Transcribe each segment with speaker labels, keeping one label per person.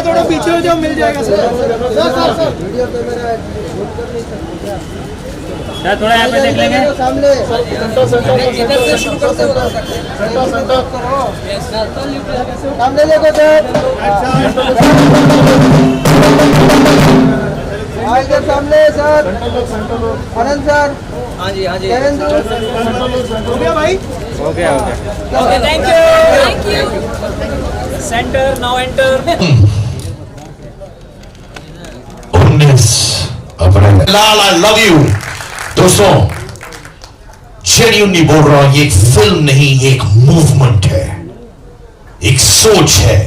Speaker 1: थोड़ा पीछे हो जाओ, मिल जाएगा सर। थोड़ा यहाँ पे देख लेंगे सामने। इधर से शुरू करते हो, सामने देखो सर, इधर सामने सर, आनंद सर। हाँ जी हाँ जी, हो गया भाई, हो गया okay, thank you. Centre now enter.
Speaker 2: 19 April. Lal I love you. दोस्तों जेन्युइनली बोल रहा हूं, ये एक फिल्म नहीं, ये एक मूवमेंट है, एक सोच है।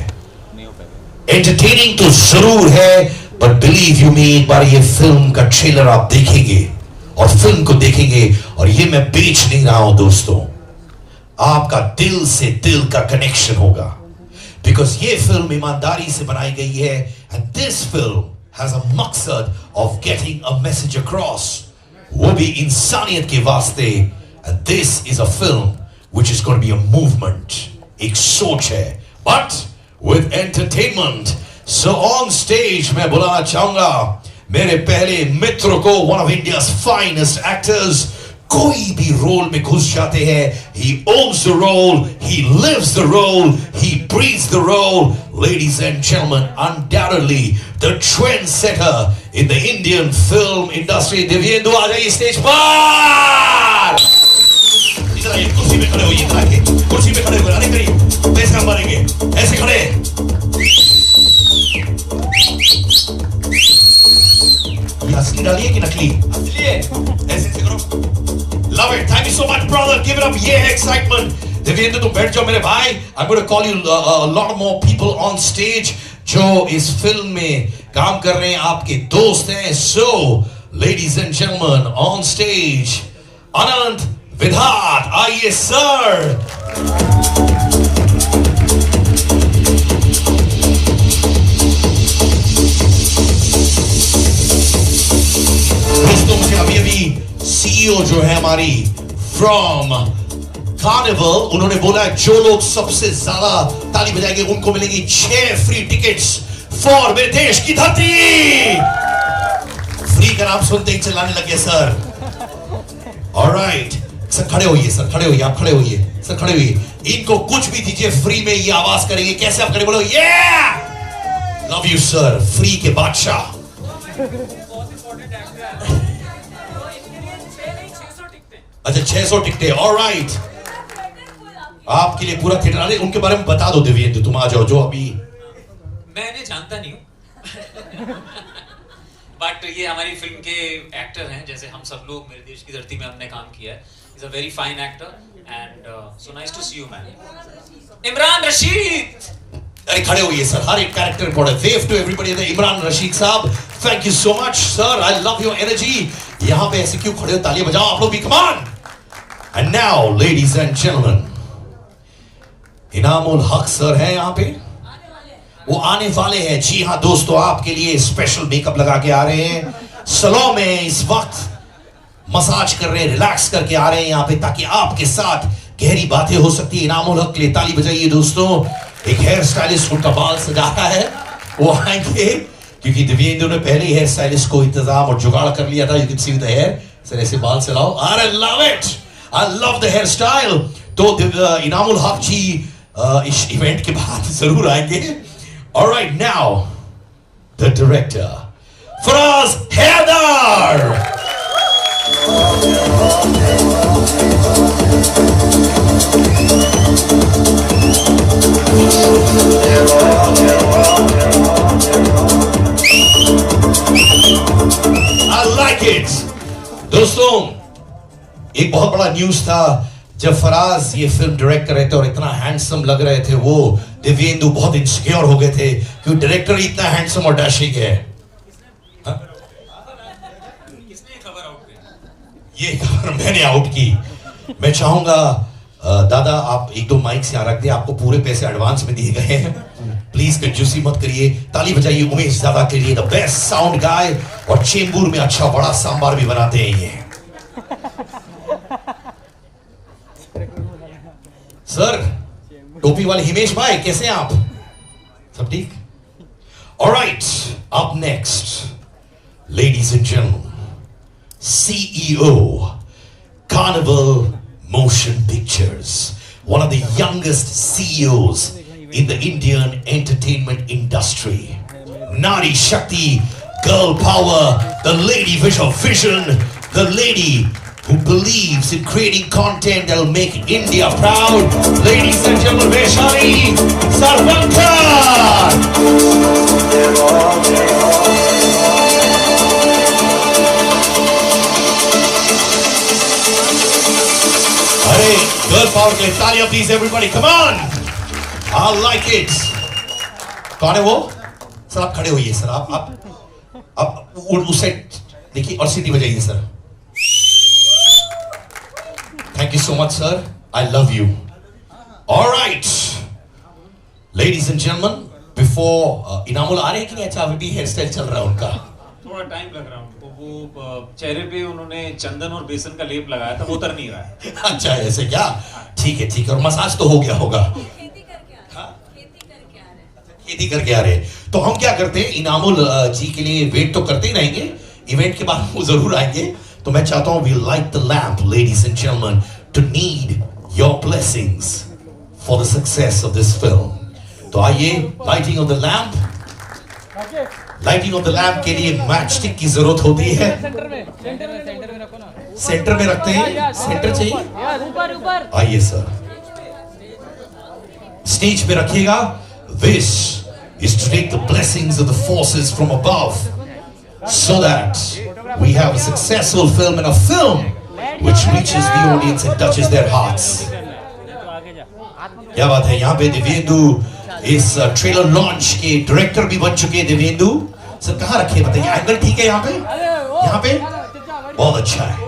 Speaker 2: एंटरटेनिंग तो जरूर है, बट बिलीव यू मी, एक बार ये फिल्म का ट्रेलर आप देखेंगे और फिल्म को देखेंगे, और ये मैं बेच नहीं रहा हूं दोस्तों, आपका दिल से दिल का कनेक्शन होगा, बिकॉज ये फिल्म ईमानदारी से बनाई गई है, and this film has a मकसद of getting a message across, वो भी इंसानियत के वास्ते। And this is a film which is going to be a movement, एक सोच है, but with entertainment. So on stage मैं बुलाना चाहूंगा मेरे पहले मित्र को, one of India's finest actors. कोई भी रोल में घुस जाते हैं, he owns the role, he lives the role, he breathes the role. Ladies and gentlemen, undoubtedly the trendsetter in the Indian film industry, Dibyendu आ जाइए स्टेज पर। इधर आइए, कुर्सी पे खड़े होइए, इधर आइए, कुर्सी पे खड़े होइए, अरे करिए, ऐसे हम मारेंगे, ऐसे खड़े। ये असली डालिए कि नकली? असली है, ऐसे ऐसे करो। Love it. Thank you so much, brother. Give it up. ये है excitement. दिव्येंदु तुम बैठ जाओ मेरे भाई. I'm going to call you a lot more people on stage जो इस फिल्म में काम कर रहे हैं, आपके दोस्त हैं. So, ladies and gentlemen, on stage, Anand Vidhat. आइए sir. दोस्तों मुझे अभी सीईओ जो है हमारी फ्रॉम कार्निवल, उन्होंने बोला जो लोग सबसे ज्यादा ताली बजाएंगे उनको मिलेंगी 6 फ्री टिकट्स फॉर मेरे देश की धरती। फ्री का नाम सुनते ही चिल्लाने लगे सर। ऑलराइट सर, खड़े होइए सर, खड़े होइए, आप खड़े होइए सर, खड़े होइए। इनको कुछ भी दीजिए फ्री में, ये आवाज करेंगे। कैसे आप खड़े बोलो? ये लव यू सर, फ्री के बादशाह। अच्छा 600 टिकटें, ऑलराइट। आपके लिए पूरा थिएटर, अरे उनके बारे में बता दो दिव्येंदु, तुम आ जाओ। जो अभी
Speaker 3: मैं इन्हें जानता नहीं हूं बट ये हमारी फिल्म के एक्टर हैं, जैसे हम सब लोग मेरे देश की धरती में हमने काम किया है. Is a very fine actor and so nice to see you man. Imran Rashid.
Speaker 2: अरे खड़े होइए सर, हर एक character important. Wave to everybody. Imran Rashid साहब, thank you so much sir. I love your energy. यहाँ पे ऐसे क्यों खड़े हो? तालियां बजाओ आप लोग भी, come on. And now ladies and gentleman, Inamul हक सर हैं यहाँ पे. वो आने वाले हैं. जी हाँ दोस्तों, आपके लिए स्पेशल मेकअप लगा के आ रहे हैं. सैलून में इस वक्त मसाज कर रहे हैं, रिलैक्स करके आ रहे हैं यहाँ पे, ताकि आपके साथ गहरी बातें हो सकती है. इनामुल हक के लिए ताली बजाइए दोस्तों. एक हेयर स्टाइलिस्ट उनका बाल सजा रहा है, वो आएंगे क्योंकि दिव्येंदु ने पहले हेयर स्टाइलिस्ट को इंतजाम और जुगाड़ कर लिया था. You can see the hair. Sir ऐसे बाल चलाओ. I love it. I love the hair style. तो इनामुल हक जी इस इवेंट के बाद जरूर आएंगे. Alright, now the director, Faraz Haidar. I like it. दोस्तों, एक बहुत बड़ा न्यूज था जब फराज ये फिल्म डायरेक्ट कर रहे थे और इतना हैंडसम लग रहे थे वो. दिव्येंदु बहुत इनसिक्योर हो गए थे क्योंकि डायरेक्टर इतना हैंडसम और डैशिंग है.
Speaker 3: किसने खबर आउट की?
Speaker 2: ये खबर मैंने आउट की. मैं चाहूंगा दादा आप एक दो माइक से यहाँ रख दे. आपको पूरे पैसे एडवांस में दिए गए हैं. प्लीज कंजूसी मत करिए. ताली बजाइए उमेश दादा के लिए, द बेस्ट साउंड गाय. और चेंबूर में अच्छा बड़ा सांबार भी बनाते हैं ये. सर टोपी वाले हिमेश भाई, कैसे हैं आप? सब ठीक? Alright, up next ladies and gentleman, CEO Carnival Motion Pictures, one of the youngest CEOs in the Indian entertainment industry. Nari Shakti, girl power, the lady with a vision, the lady who believes in creating content that will make India proud. Ladies and gentlemen, Vaishali Sarvankar. अरे girl power के लिए तालियां please everybody, come on. I like it. कौन है वो? Sir आप खड़े होइए सर. आप उस साइड देखिए और सीटी बजाइए sir. Thank you so much, sir. I love you. All right, ladies and gentlemen, before Inamul आ रहे हैं कि नहीं? अच्छा अभी भी हेयर स्टाइल चल रहा है उनका.
Speaker 3: थोड़ा टाइम लग रहा है उनको. वो चेहरे पे उन्होंने चंदन और बेसन का लेप लगाया था, वो उतर नहीं रहा है.
Speaker 2: अच्छा ऐसे क्या? ठीक है ठीक है. और मसाज तो हो गया होगा.
Speaker 4: खेती करके
Speaker 2: आ रहे हैं. तो हम क्या करते हैं, इनामुल जी के लिए वेट तो करते ही रहेंगे. इवेंट के बाद वो जरूर आएंगे. तो मैं चाहता हूं, we light the lamp, ladies and gentlemen, to need your blessings for the success of this film. तो आइए, lighting of the lamp. Lighting of the lamp के लिए मैचस्टिक की जरूरत होती है. सेंटर में रखते हैं. सेंटर चाहिए. आइए सर, स्टेज पे रखिएगा. This is to take the blessings of the forces from above, so that we have a successful film, and a film which reaches the audience and touches their hearts. क्या बात है. यहाँ पे दिव्येंदु इस trailer launch के director भी बन चुके हैं. दिव्येंदु सर कहाँ रखे बताइए. एंगल ठीक है यहाँ पे? यहाँ पे बहुत अच्छा है.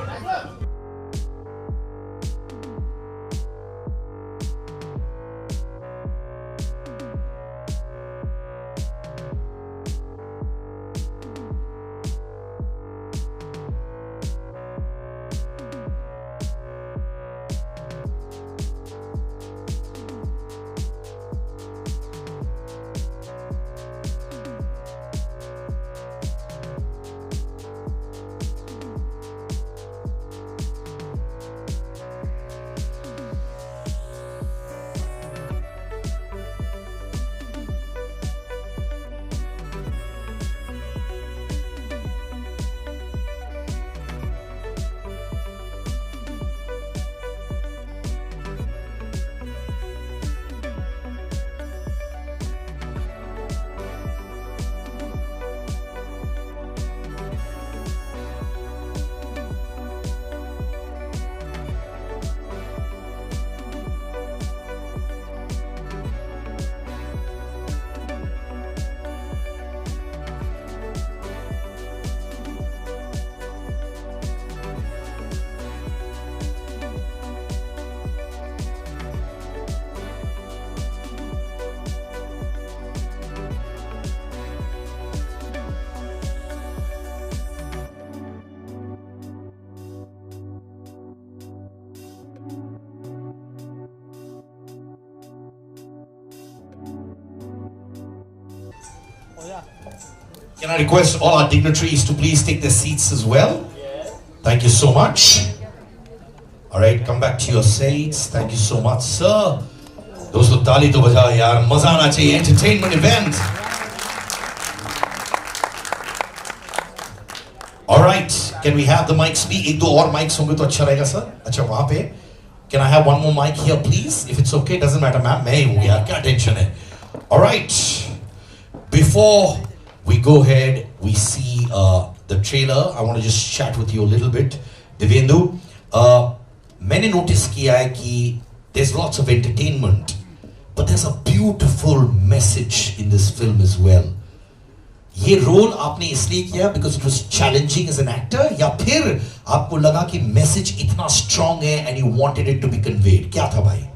Speaker 2: Can I request all our dignitaries to please take their seats as well? Thank you so much. All right, come back to your seats. Thank you so much, sir. दोस्तों ताली तो बजाओ यार, मजा आना चाहिए. Entertainment event. All right, can we have the mics be? एक दो और mics होंगे तो अच्छा रहेगा sir. अच्छा वहाँ पे. Can I have one more mic here please? If it's okay, doesn't matter ma'am. मैं ही हूँ यार, क्या tension है. All right. Before we go ahead, we see the trailer. I want to just chat with you a little bit. Divendu, मैंने notice किया है कि there's lots of entertainment, but there's a beautiful message in this film as well. ये role आपने इसलिए किया because it was challenging as an actor, या फिर आपको लगा कि मैसेज इतना स्ट्रॉन्ग है and you wanted it to be conveyed? क्या था भाई?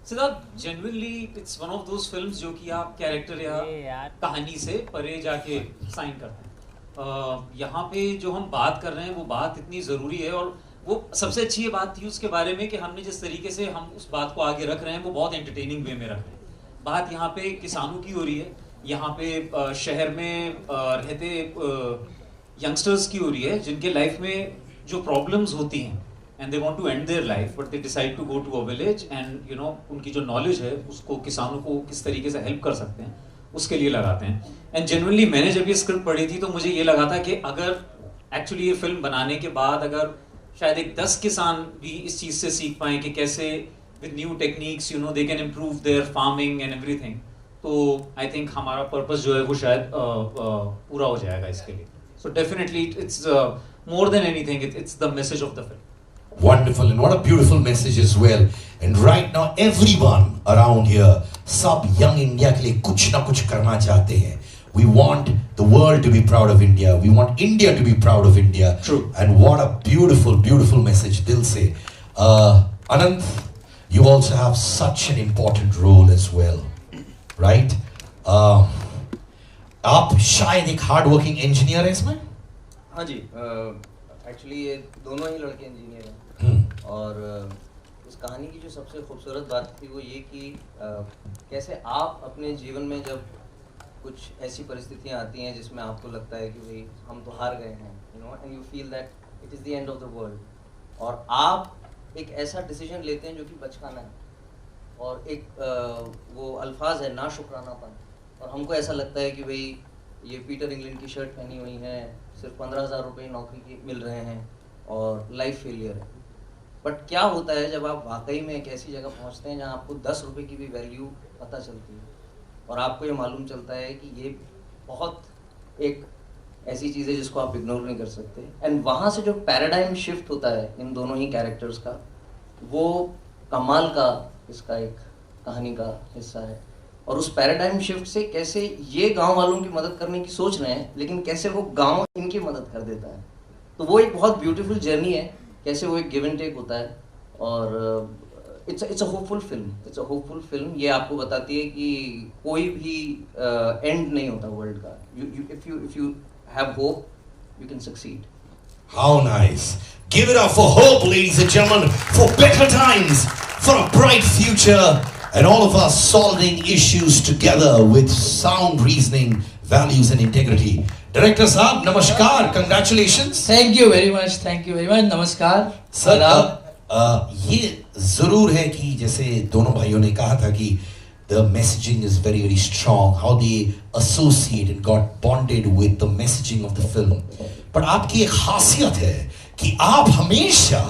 Speaker 3: Siddharth, genuinely it's one of those films जो कि आप कैरेक्टर या कहानी से परे जाके साइन करते हैं. यहाँ पे जो हम बात कर रहे हैं वो बात इतनी ज़रूरी है, और वो सबसे अच्छी ये बात थी उसके बारे में कि हमने जिस तरीके से हम उस बात को आगे रख रहे हैं वो बहुत एंटरटेनिंग वे में रख रहे हैं. बात यहाँ पे किसानों की हो रही है, यहाँ पे शहर में रहते यंगस्टर्स की हो रही है जिनके लाइफ में जो प्रॉब्लम्स होती हैं and they want to end their life but they decide to go to a village and you know उनकी जो नॉलेज है उसको किसानों को किस तरीके से हेल्प कर सकते हैं उसके लिए लगाते हैं. एंड जेन्युइनली मैंने जब ये स्क्रिप्ट पढ़ी थी तो मुझे ये लगा था कि अगर एक्चुअली ये फिल्म बनाने के बाद अगर शायद एक 10 किसान भी इस चीज़ से सीख पाएँ कि कैसे with new techniques you know they can improve their farming and everything, तो आई थिंक हमारा पर्पस जो है वो शायद पूरा हो जाएगा इसके लिए. So definitely it's more than anything it's the message of the film.
Speaker 2: Wonderful, and what a beautiful message as well. And right now everyone around here, सब young India के लिए कुछ ना कुछ करना चाहते हैं. We want the world to be proud of India. We want India to be proud of India.
Speaker 3: True.
Speaker 2: And what a beautiful, beautiful message. दिल से. Anant, you also have such an important role as well, right? आप शायद एक hard working engineer हैं इसमें?
Speaker 1: हाँ जी. Actually ये दोनों ही लड़के इंजीनियर हैं. और इस कहानी की जो सबसे खूबसूरत बात थी वो ये कि कैसे आप अपने जीवन में जब कुछ ऐसी परिस्थितियाँ आती हैं जिसमें आपको लगता है कि भाई हम तो हार गए हैं, you no, and you feel that it is the end of the world, और आप एक ऐसा डिसीजन लेते हैं जो कि बचकाना है, और एक वो अल्फाज है ना शुक्रानापन, और हमको ऐसा लगता है कि भाई ये पीटर इंग्लैंड की शर्ट पहनी हुई है, सिर्फ 15,000 रुपये नौकरी की मिल रहे हैं और लाइफ फेलियर है. बट क्या होता है जब आप वाकई में एक ऐसी जगह पहुंचते हैं जहां आपको 10 रुपये की भी वैल्यू पता चलती है और आपको ये मालूम चलता है कि ये बहुत एक ऐसी चीज़ है जिसको आप इग्नोर नहीं कर सकते. एंड वहाँ से जो पैराडाइम शिफ्ट होता है इन दोनों ही कैरेक्टर्स का, वो कमाल का इसका एक कहानी का हिस्सा है. और उस पैराडाइम शिफ्ट से कैसे ये गांव वालों की मदद करने की सोच रहे हैं लेकिन कैसे वो गांव इनकी मदद कर देता है, तो वो एक बहुत ब्यूटीफुल जर्नी है. कैसे वो एक गिव एंड टेक होता है, और it's a hopeful film. It's a hopeful film. ये आपको बताती है कि कोई भी एंड नहीं होता वर्ल्ड का. If you have hope you can succeed.
Speaker 2: How nice. Give it up for hope, ladies and gentlemen, for better times, for a bright future, and all of us solving issues together with sound reasoning, values and integrity. Director साहब नमस्कार, congratulations.
Speaker 4: Thank you very much. Thank you very much. नमस्कार.
Speaker 2: Sir ये जरूर है कि जैसे दोनों भाइयों ने कहा था कि the messaging is very very strong, how they associate and got bonded with the messaging of the film. पर आपकी एक खासियत है कि आप हमेशा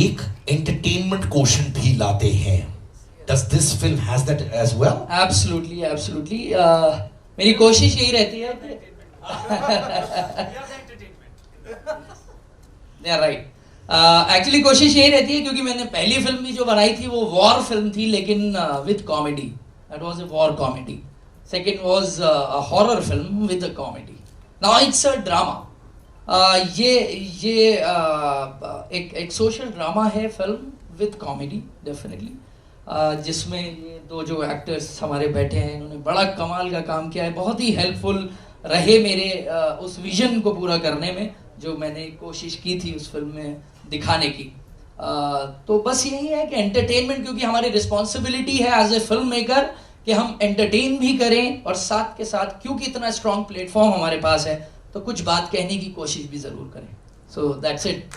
Speaker 2: एक entertainment quotient भी लाते हैं. Does this film has that as well?
Speaker 4: Absolutely, absolutely. मेरी कोशिश यही रहती है. Yeah, right. एक्चुअली कोशिश यही रहती है क्योंकि मैंने पहली फिल्म भी जो बनाई थी वो वॉर फिल्म थी, लेकिन with comedy. That was a war comedy. Second was a horror film with a comedy. Now it's a drama. ये एक सोशल ड्रामा है फिल्म विद कॉमेडी डेफिनेटली, जिसमें ये दो जो एक्टर्स हमारे बैठे हैं इन्होंने बड़ा कमाल का काम किया है. बहुत ही हेल्पफुल रहे मेरे उस विजन को पूरा करने में जो मैंने कोशिश की थी उस फिल्म में दिखाने की. तो बस यही है कि एंटरटेनमेंट, क्योंकि हमारी रिस्पॉन्सिबिलिटी है एज ए फिल्म मेकर कि हम एंटरटेन भी करें और साथ के साथ, क्योंकि इतना स्ट्रॉन्ग प्लेटफॉर्म हमारे पास है, तो कुछ बात कहने की कोशिश भी जरूर करें. So that's it.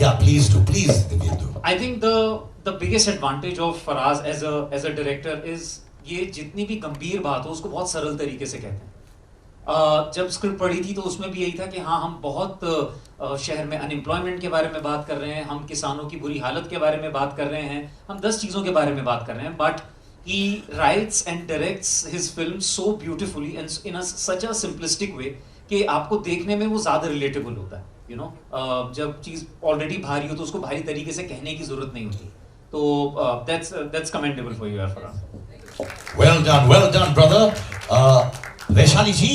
Speaker 2: Yeah, please do, please, Divyendu.
Speaker 3: I think the biggest advantage of Faraz as a director is ये जितनी भी गंभीर बात हो उसको बहुत सरल तरीके से कहते हैं. जब स्क्रिप्ट पढ़ी थी तो उसमें भी यही था कि हाँ हम बहुत शहर में अनएम्प्लॉयमेंट के बारे में बात कर रहे हैं, हम किसानों की बुरी हालत के बारे में बात कर रहे हैं, हम 10 चीज़ों के बारे में बात कर रहे हैं, but he writes and directs his film so beautifully and in such a simplistic way कि आपको देखने में वो ज़्यादा रिलेटेबल होता है. You know, जब चीज़ ऑलरेडी भारी हो तो उसको भारी तरीके से कहने की ज़रूरत नहीं होती. तो that's commendable for you, Faraz.
Speaker 2: Well done, brother. Vaishali जी,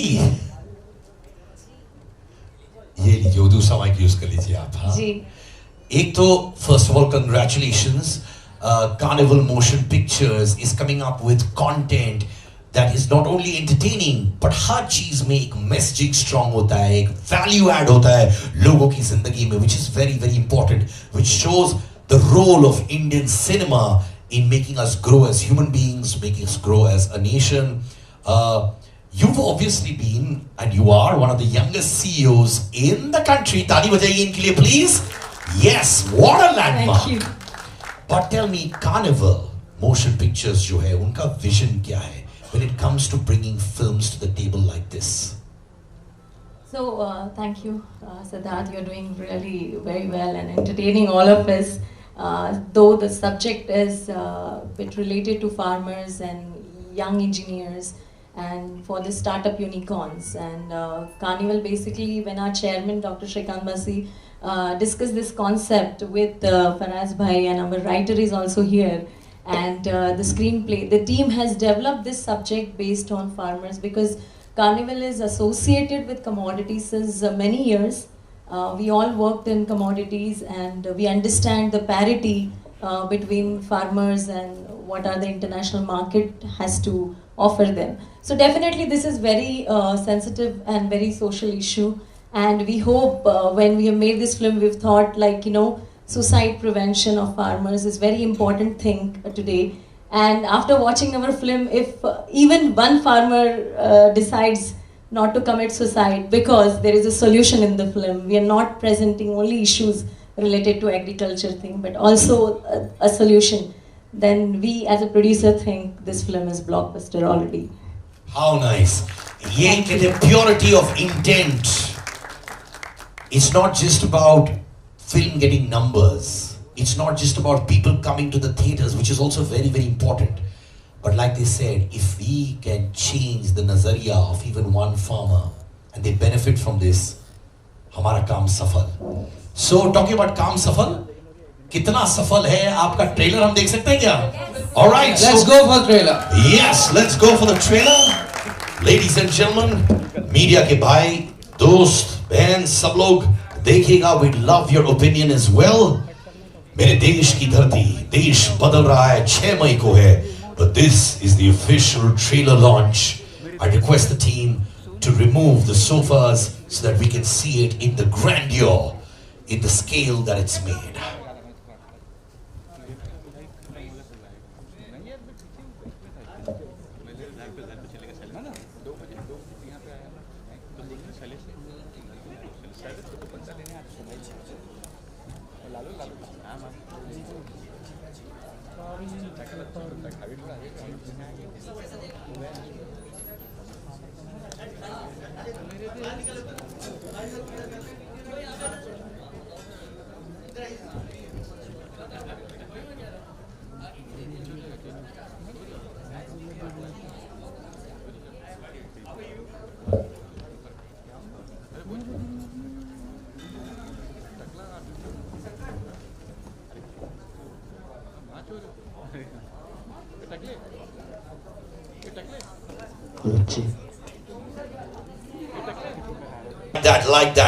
Speaker 2: ये लीजिए, वो दूसरा माइक यूज कर लीजिए आप. हाँ
Speaker 5: जी.
Speaker 2: एक तो first of all congratulations. Carnival Motion Pictures is coming up with content that is not only entertaining, but हर चीज में एक मैसेजिंग स्ट्रॉन्ग होता है, एक वैल्यू ऐड होता है लोगों की जिंदगी में, which is very very important, which shows the role of Indian cinema in making us grow as human beings, making us grow as a nation. You've obviously been, and you are one of the youngest CEOs in the country. ताली बजाइए इनके लिए please. Yes, what a landmark.
Speaker 5: Thank you.
Speaker 2: But tell me, Carnival Motion Pictures जो है, उनका vision क्या है when it comes to bringing films to the table like this?
Speaker 5: So, thank you, Siddharth. You're doing really very well and entertaining all of us. Though the subject is a bit related to farmers and young engineers and for the startup unicorns. And Carnival, basically, when our chairman, Dr. Shrikant Basi, discussed this concept with Faraz Bhai, and our writer is also here, and the screenplay, the team has developed this subject based on farmers because Carnival is associated with commodities since many years. We all worked in commodities and we understand the parity between farmers and what are the international market has to offer them. So definitely this is very sensitive and very social issue. And we hope when we have made this film, we've thought like, you know, suicide prevention of farmers is very important thing today. And after watching our film, if even one farmer decides not to commit suicide because there is a solution in the film, we are not presenting only issues related to agriculture thing, but also a solution, then we as a producer think this film is blockbuster already.
Speaker 2: How nice. ये कहते हैं purity of intent. It's not just about film getting numbers. It's not just about people coming to the theaters, which is also very, very important. But like they said, if we can change the nazariya of even one farmer and they benefit from this, हमारा काम सफल. So talking about काम सफल, कितना सफल है आपका trailer हम देख सकते हैं क्या? All right,
Speaker 4: Let's go for trailer.
Speaker 2: Yes, let's go for the trailer. Ladies and gentlemen, media के भाई, दोस्त, बहन, सब लोग देखिएगा. We'd love your opinion as well. मेरे देश की धरती, देश बदल रहा है, 6 मई को है, but this is the official trailer launch. I request the team to remove the sofas so that we can see it in the grandeur, in the scale that it's made.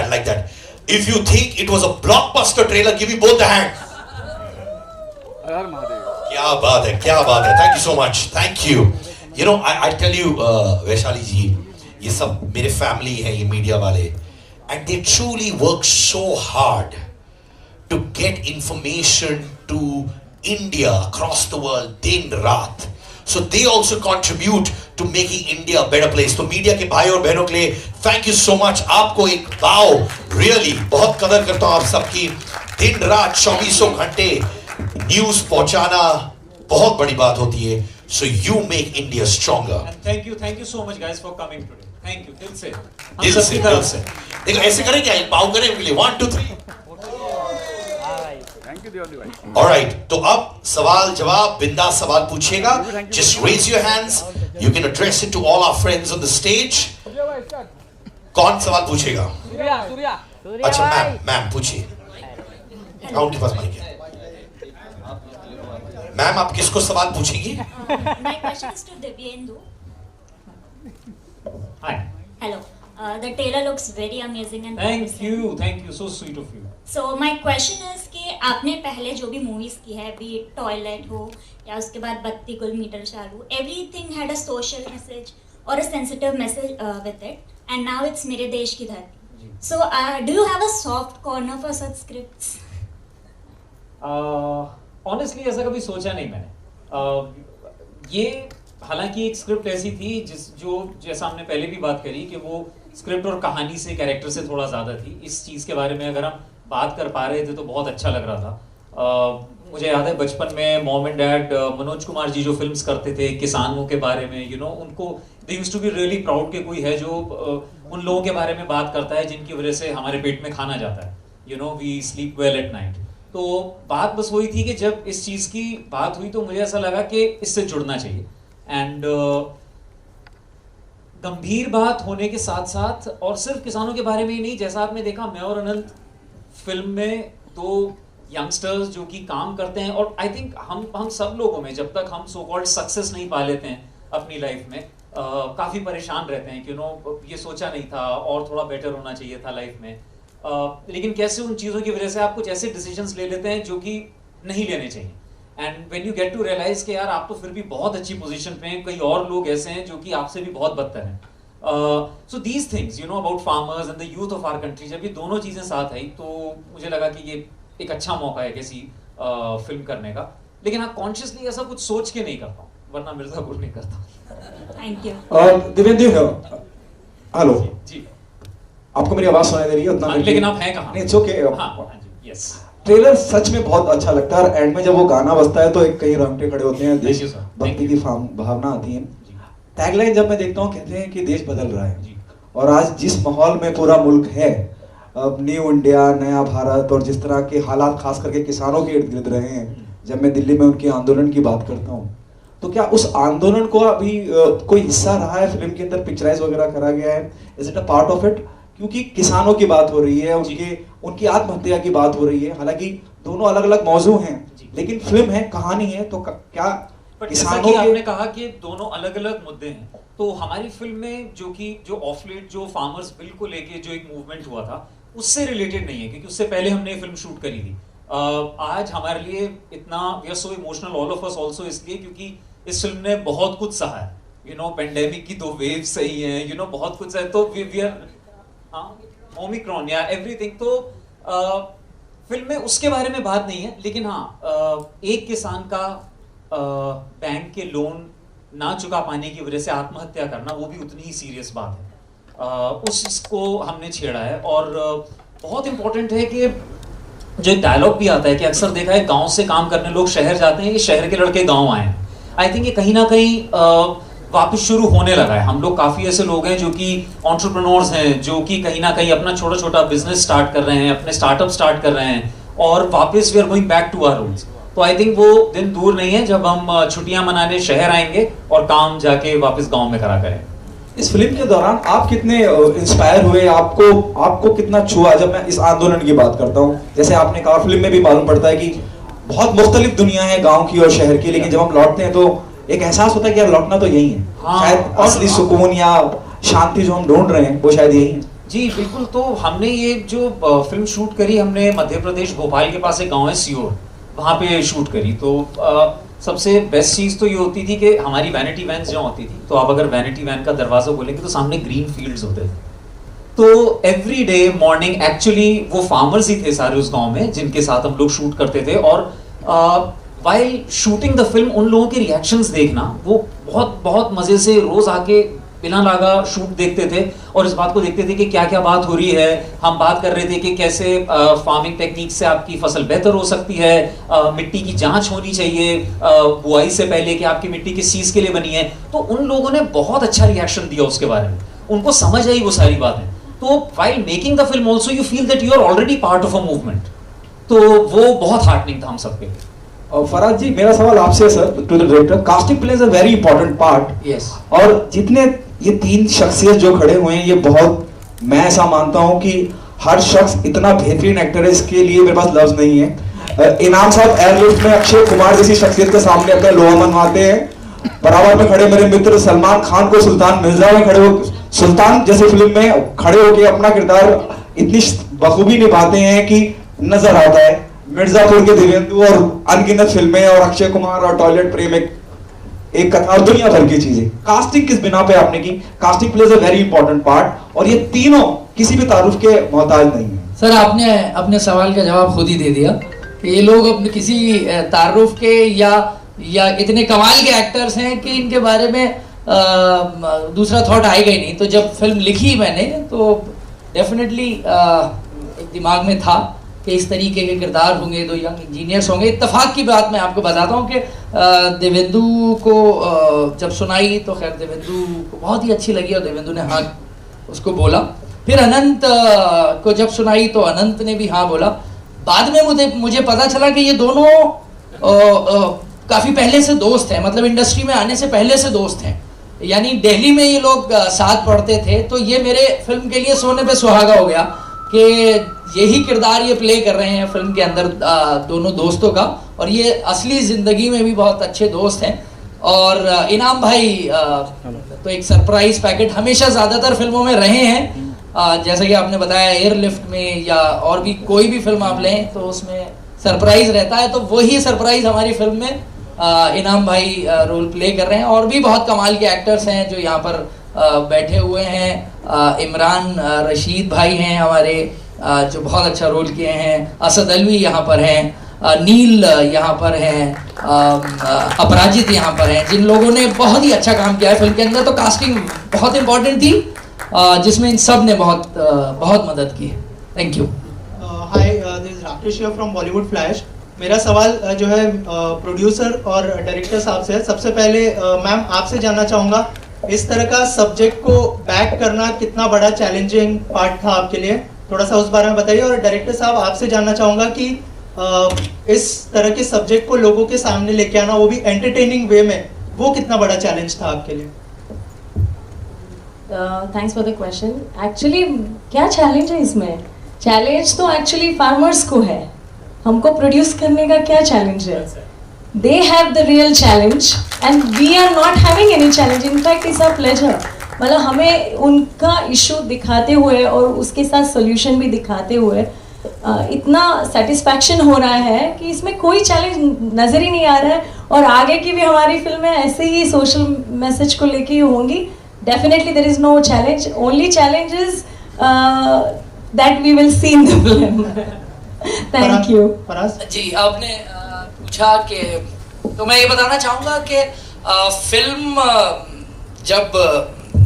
Speaker 2: Like that. If you think it was a blockbuster trailer, give me both the hands. क्या बात है. Thank you so much. Thank you. You know, I tell you, Vaishali जी, ये सब मेरे family है, ये media वाले, and they truly work so hard to get information to India across the world, दिन रात. So they also contribute to making India a better place. तो media के भाई और बहनों के लिए thank you so much. आपको एक bow, really बहुत कदर करता हूँ आप सबकी. दिन रात 24 घंटे न्यूज़ पहुंचाना बहुत बड़ी बात होती है. So you make India stronger.
Speaker 3: And thank you so much guys for coming today. Thank you दिल से.
Speaker 2: दिल से. देखो ऐसे करें क्या? बाउ करें उनके लिए. 1 2 3. Alright, तो अब सवाल जवाब बिंदास सवाल पूछेगा. Just raise your hands. You can address it to all our friends on the stage. कौन सवाल पूछेगा? अच्छा मैम पूछिए. उनके पास माइक है. मैम आप किसको सवाल पूछेंगी?
Speaker 6: My question is to Divyendu.
Speaker 3: Hi.
Speaker 6: Hello. The trailer looks very amazing and
Speaker 3: Thank you, so sweet of you.
Speaker 6: So my question is कि आपने पहले जो भी मूवीज की है, be it टॉयलेट हो या उसके बाद बत्ती गुल मीटर चालू, everything had a social message or a sensitive message with it, and now it's मेरे देश की धरती. So do you have a soft corner for such scripts?
Speaker 3: Honestly ऐसा कभी सोचा नहीं मैंने. ये हालांकि एक स्क्रिप्ट ऐसी थी जैसा हमने पहले भी बात करी कि वो स्क्रिप्ट और कहानी से कैरेक्टर से थोड़ा ज़्यादा थी. इस चीज़ के बारे में अगर हम बात कर पा रहे थे तो बहुत अच्छा लग रहा था. मुझे याद है बचपन में mom and dad Manoj Kumar ji जो फिल्म्स करते थे किसानों के बारे में, उनको दे used to be really proud कि कोई है जो उन लोगों के बारे में बात करता है जिनकी वजह से हमारे पेट में खाना जाता है. We sleep well at night. तो बात बस वही थी कि जब इस चीज़ की बात हुई तो मुझे ऐसा लगा कि इससे जुड़ना चाहिए. एंड गंभीर बात होने के साथ साथ और सिर्फ किसानों के बारे में ही नहीं, जैसा आपने देखा मैं और अनंत फिल्म में 2 यंगस्टर्स जो कि काम करते हैं और आई थिंक हम सब लोगों में जब तक हम सो कॉल्ड सक्सेस नहीं पा लेते हैं अपनी लाइफ में काफ़ी परेशान रहते हैं कि ये सोचा नहीं था और थोड़ा बेटर होना चाहिए था लाइफ में. लेकिन कैसे उन चीज़ों की वजह से आप कुछ ऐसे डिसीजंस ले लेते हैं जो कि नहीं लेने चाहिए. And when you get to realize कि यार आप तो फिर भी बहुत अच्छी पोजीशन पे हैं, कई और लोग ऐसे हैं जो कि आपसे भी बहुत बदतर हैं. So these things about farmers and the youth of our country, जब ये दोनों चीज़ें साथ आई तो मुझे लगा कि ये एक अच्छा मौका है किसी फिल्म करने का. लेकिन हाँ कॉन्शियसली ऐसा कुछ सोच के नहीं करता हूँ, वरना मिर्जापुर नहीं करता.
Speaker 6: Thank you.
Speaker 7: Divyendu hello
Speaker 3: ji
Speaker 7: आपको मेरी आवाज सुनाई दे रही है उतना?
Speaker 3: लेकिन आप हैं कहाँ?
Speaker 7: नहीं इट्स ओके.
Speaker 3: यस
Speaker 7: ट्रेलर सच में बहुत अच्छा लगता है और एंड में जब वो गाना बजता है तो एक कई रोंगटे खड़े होते हैं, देश भक्ति की भावना आती है. टैगलाइन जब मैं देखता हूँ कहते हैं कि देश बदल रहा है और आज जिस माहौल में पूरा मुल्क है, अब न्यू इंडिया नया भारत और जिस तरह के हालात खास करके किसानों के इर्द गिर्द रहे हैं, जब मैं दिल्ली में उनके आंदोलन की बात करता हूँ तो क्या उस आंदोलन को अभी कोई हिस्सा रहा है फिल्म के अंदर, पिक्चराइज वगैरह करा गया है? Is it a part of it? क्योंकि किसानों की बात हो रही है, उनकी आत्महत्या की बात हो रही है, हालांकि दोनों अलग अलग मौजू हैं लेकिन फिल्म है, कहानी है, तो क्या
Speaker 3: किसानों के... आपने कहा कि दोनों अलग अलग मुद्दे हैं, तो हमारी फिल्म में जो ऑफ लेट जो फार्मर्स बिल को लेके जो एक मूवमेंट हुआ था उससे रिलेटेड नहीं है, क्योंकि उससे पहले हमने फिल्म शूट करी थी. आज हमारे लिए इतना we are so emotional all of us also इसलिए क्योंकि इस फिल्म ने बहुत कुछ सहा है. पेंडेमिक की 2 वेव्स सही हैं, बहुत कुछ है, तो वी आर ओमिक्रॉन या एवरीथिंग. तो फिल्म में उसके बारे में बात नहीं है, लेकिन हाँ एक किसान का बैंक के लोन ना चुका पाने की वजह से आत्महत्या करना वो भी उतनी ही सीरियस बात है. उसको हमने छेड़ा है. और बहुत इंपॉर्टेंट है कि जो एक डायलॉग भी आता है कि अक्सर देखा है गांव से काम करने लोग शहर जाते हैं, ये शहर के लड़के गांव आए हैं. आई थिंक ये कहीं ना कहीं वापस शुरू होने लगा है. हम लोग काफ़ी ऐसे लोग हैं जो कि एंटरप्रेन्योर्स हैं, जो कि कहीं ना कहीं अपना छोटा छोटा बिजनेस स्टार्ट कर रहे हैं, अपने स्टार्टअप स्टार्ट कर रहे हैं और वापस we are going back to our roots. तो आई थिंक वो दिन दूर नहीं है जब हम छुट्टियां मनाने शहर आएंगे और काम जाके वापस गांव में करा करें.
Speaker 7: इस फिल्म के दौरान आप कितने इंस्पायर हुए, आपको कितना छुआ? जब मैं इस आंदोलन की बात करता हूँ, जैसे आपने कहा फिल्म में भी मालूम पड़ता है कि बहुत मुख्तलिफ दुनिया है गाँव की और शहर की, लेकिन जब हम लौटते हैं तो एक एहसास होता है कि यार लौटना तो यही है. हाँ, शायद असली सुकून या शांति जो हम ढूंढ रहे हैं वो शायद यही है.
Speaker 3: जी बिल्कुल. तो हमने ये जो फिल्म शूट करी हमने मध्य प्रदेश भोपाल के पास एक गांव है सियोर, वहाँ पे शूट करी. तो सबसे बेस्ट चीज़ तो ये होती थी कि हमारी वैनिटी वैन जो होती थी, तो आप अगर वैनिटी वैन का दरवाजा खोलेंगे तो सामने ग्रीन फील्ड्स होते थे. तो एवरी डे मॉर्निंग एक्चुअली वो फार्मर्स ही थे सारे उस गाँव में जिनके साथ हम लोग शूट करते थे. और वाइल शूटिंग द फिल्म उन लोगों के रिएक्शंस देखना, वो बहुत बहुत मजे से रोज आके बिना लागा शूट देखते थे और इस बात को देखते थे कि क्या क्या बात हो रही है। हम बात कर रहे थे कि कैसे फार्मिंग टेक्निक से आपकी फसल बेहतर हो सकती है, मिट्टी की जांच होनी चाहिए बुआई से पहले कि आपकी मिट्टी किस चीज के लिए बनी है। तो उन लोगों ने बहुत अच्छा रिएक्शन दिया उसके बारे में, उनको समझ आई वो सारी बातें। तो while making the film also you feel that you are already part of a movement, तो वो बहुत हार्टनिंग था हम सबके लिए।
Speaker 7: और फराज जी, मेरा सवाल आपसे है sir, to the director, casting plays a very important part.
Speaker 4: Yes.
Speaker 7: और जितने ये तीन शख्सियत जो खड़े हुए हैं, ये बहुत, मैं ऐसा मानता हूं कि हर शख्स इतना बेहतरीन एक्टर है, इसके लिए मेरे पास लफ्ज नहीं है। इनाम साहब एयरलिफ्ट में अक्षय कुमार जैसी शख्सियत के सामने अपना लोहा मनवाते हैं। बराबर में खड़े मेरे मित्र सलमान खान को सुल्तान मिर्जा में खड़े हो, सुल्तान जैसी फिल्म में खड़े होकर अपना किरदार इतनी बखूबी निभाते हैं कि नजर आता है। मिर्जापुर के देवेंदु और अनगिनत फिल्में और अक्षय कुमार और टॉयलेट प्रेम एक कथा और दुनिया भर की चीजें। कास्टिंग किस बिना पे आपने की? Casting plays a very important part, और ये तीनों किसी भी तारुफ के मोहताज नहीं है।
Speaker 4: सर, आपने अपने सवाल का जवाब खुद ही दे दिया कि ये लोग अपने किसी तारुफ के या इतने कमाल के एक्टर्स हैं कि इनके बारे में दूसरा थॉट आएगा ही नहीं। तो जब फिल्म लिखी मैंने तो डेफिनेटली एक दिमाग में था कि इस तरीके के किरदार होंगे, दो यंग इंजीनियर्स होंगे। इत्तेफाक की बात मैं आपको बताता हूँ कि देवेंदु को जब सुनाई तो खैर देवेंदु को बहुत ही अच्छी लगी और देवेंदु ने हाँ उसको बोला। फिर अनंत को जब सुनाई तो अनंत ने भी हाँ बोला। बाद में मुझे पता चला कि ये दोनों काफ़ी पहले से दोस्त हैं, मतलब इंडस्ट्री में आने से पहले से दोस्त हैं, यानी दिल्ली में ये लोग साथ पढ़ते थे। तो ये मेरे फिल्म के लिए सोने पे सुहागा हो गया कि यही किरदार ये प्ले कर रहे हैं फिल्म के अंदर दोनों दोस्तों का, और ये असली ज़िंदगी में भी बहुत अच्छे दोस्त हैं। और इनाम भाई तो एक सरप्राइज पैकेट हमेशा ज़्यादातर फिल्मों में रहे हैं, जैसा कि आपने बताया एयरलिफ्ट में या और भी कोई भी फिल्म आप लें तो उसमें सरप्राइज रहता है। तो वही सरप्राइज हमारी फिल्म में इनाम भाई रोल प्ले कर रहे हैं। और भी बहुत कमाल के एक्टर्स हैं जो यहाँ पर बैठे हुए हैं। इमरान रशीद भाई हैं हमारे जो बहुत अच्छा रोल किए हैं। असद अलवी यहाँ पर हैं, नील यहाँ पर हैं, अपराजित यहाँ पर हैं, जिन लोगों ने बहुत ही अच्छा काम किया है फिल्म के अंदर। तो कास्टिंग बहुत इंपॉर्टेंट थी जिसमें इन सब ने बहुत मदद की है। Thank you.
Speaker 8: Hi, this is Rakesh from Bollywood flash. मेरा सवाल जो है प्रोड्यूसर और डायरेक्टर साहब से है। सबसे पहले मैम आपसे जानना चाहूँगा, इस तरह का सब्जेक्ट को बैक करना कितना बड़ा चैलेंजिंग पार्ट था आपके लिए, थोड़ा सा उस बारे में बताइए। और डायरेक्टर साहब आपसे जानना चाहूँगा कि इस तरह के सब्जेक्ट को लोगों के सामने लेके आना, वो भी एंटरटेनिंग वे में, वो कितना बड़ा चैलेंज था आपके लिए?
Speaker 5: Thanks for the question. Actually क्या चैलेंज है इसमें? चैलेंज तो एक्चुअली फार्मर्स को है, हमको प्रोड्यूस करने का क्या चैलेंज है? They have the real challenge and we are not having any challenge. In fact it's a pleasure, मतलब हमें उनका इशू दिखाते हुए और उसके साथ सोल्यूशन भी दिखाते हुए इतना सेटिस्फैक्शन हो रहा है कि इसमें कोई चैलेंज नज़र ही नहीं आ रहा है। और आगे की भी हमारी फिल्में ऐसे ही सोशल मैसेज को लेके ही होंगी। Definitely there is no challenge, only challenge is that we will see in the film. Thank you.
Speaker 4: जी, आपने पूछा कि, तो मैं ये बताना चाहूँगा कि फिल्म जब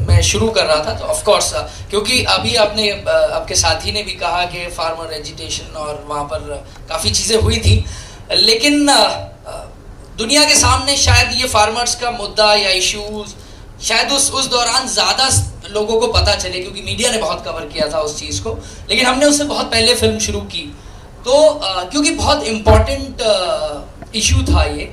Speaker 4: मैं शुरू कर रहा था तो ऑफ कोर्स क्योंकि अभी आपने आपके साथी ने भी कहा कि फार्मर एजिटेशन और वहाँ पर काफ़ी चीज़ें हुई थी, लेकिन दुनिया के सामने शायद ये फार्मर्स का मुद्दा या इश्यूज शायद उस दौरान ज़्यादा लोगों को पता चले क्योंकि मीडिया ने बहुत कवर किया था उस चीज़ को, लेकिन हमने उससे बहुत पहले फिल्म शुरू की। तो क्योंकि बहुत इम्पॉर्टेंट इशू था ये,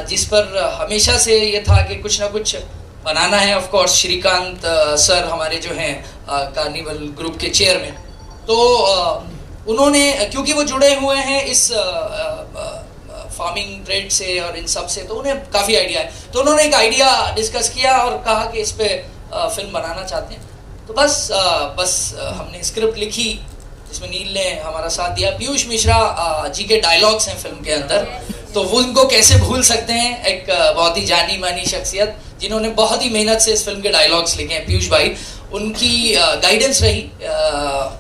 Speaker 4: जिस पर हमेशा से ये था कि कुछ ना कुछ बनाना है। ऑफ कोर्स श्रीकांत सर हमारे जो हैं कार्निवल ग्रुप के चेयरमैन, तो उन्होंने, क्योंकि वो जुड़े हुए हैं इस फार्मिंग ट्रेड से और इन सब से, तो उन्हें काफ़ी आइडिया है। तो उन्होंने एक आइडिया डिस्कस किया और कहा कि इस पे फिल्म बनाना चाहते हैं। तो बस हमने स्क्रिप्ट लिखी जिसमें नील ने हमारा साथ दिया। पीयूष मिश्रा जी के डायलॉग्स हैं फिल्म के अंदर, तो वो उनको कैसे भूल सकते हैं, एक बहुत ही जानी मानी शख्सियत जिन्होंने बहुत ही मेहनत से इस फिल्म के डायलॉग्स लिखे हैं, पीयूष भाई, उनकी गाइडेंस रही।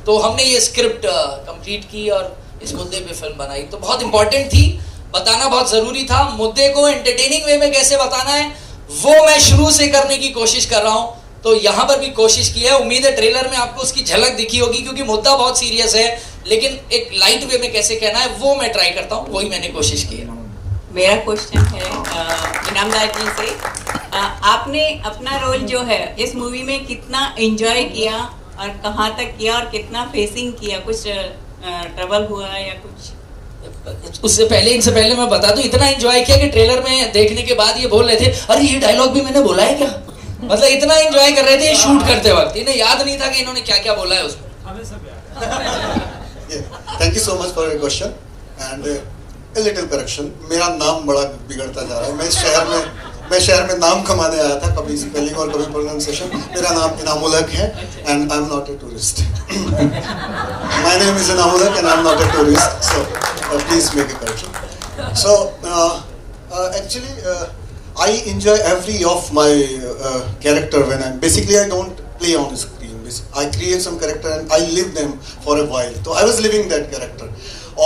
Speaker 4: तो हमने ये स्क्रिप्ट कंप्लीट की और इस मुद्दे पे फिल्म बनाई। तो बहुत इंपॉर्टेंट थी, बताना बहुत जरूरी था। मुद्दे को एंटरटेनिंग वे में कैसे बताना है वो मैं शुरू से करने की कोशिश कर रहा हूं, तो यहां पर भी कोशिश की है। उम्मीद है ट्रेलर में आपको उसकी झलक दिखी होगी, क्योंकि मुद्दा बहुत सीरियस है, लेकिन एक लाइट वे में कैसे कहना है वो मैं ट्राई करता हूं, वही मैंने कोशिश की है।
Speaker 9: मेरा क्वेश्चन है इनामदार जी से, आपने अपना रोल जो है इस मूवी में कितना एंजॉय किया और कहां तक किया और कितना फेसिंग किया, कुछ ट्रबल हुआ या कुछ?
Speaker 4: उससे पहले, इनसे पहले मैं बता दूं, इतना एंजॉय किया कि ट्रेलर में देखने के बाद ये बोल रहे थे अरे ये डायलॉग भी मैंने बोला है क्या, मतलब इतना एंजॉय कर रहे थे शूट करते वक्त, इन्हें याद नहीं था कि इन्होंने क्या क्या बोला है उसमें।
Speaker 3: हमें सब याद।
Speaker 10: Thank you so much for your question and a little correction, मेरा नाम बड़ा बिगड़ता जा रहा है। मैं शहर में नाम कमाने आया था, कभी स्पेलिंग और कभी प्रोनाउंसिएशन। मेरा नाम इनामुल हक है and I am not a tourist. My name is Inamul Haq and I am not a tourist, so please make a correction. So actually I enjoy every of my character when I'm basically I don't play on screen. I create some character and I live them for a while. तो I was living that character.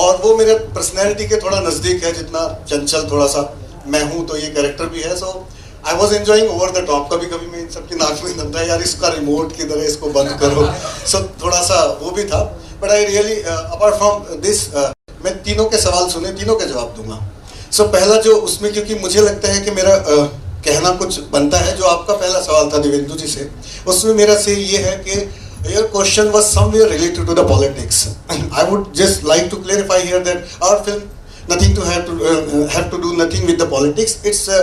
Speaker 10: और वो मेरे personality के थोड़ा नज़दीक है, जितना चंचल थोड़ा सा मैं हूँ तो ये कैरेक्टर भी है। So I was enjoying over the top. कभी कभी मैं इन सबकी नाक में दम था, यार इसका रिमोट किधर है, इसको बंद करो। सो थोड़ा सा वो भी था, but I really apart from this मैं तीनों के सवाल सुने, तीनों के जवाब दूंगा। सो पहला जो उसमें, क्योंकि मुझे लगता है कि मेरा कहना कुछ बनता है, जो आपका पहला सवाल था दिव्येंदु जी से, उसमें मेरा से ये है कि your question was somewhere related to the politics. I would just like to clarify here that our film nothing to have to do nothing with the politics. It's a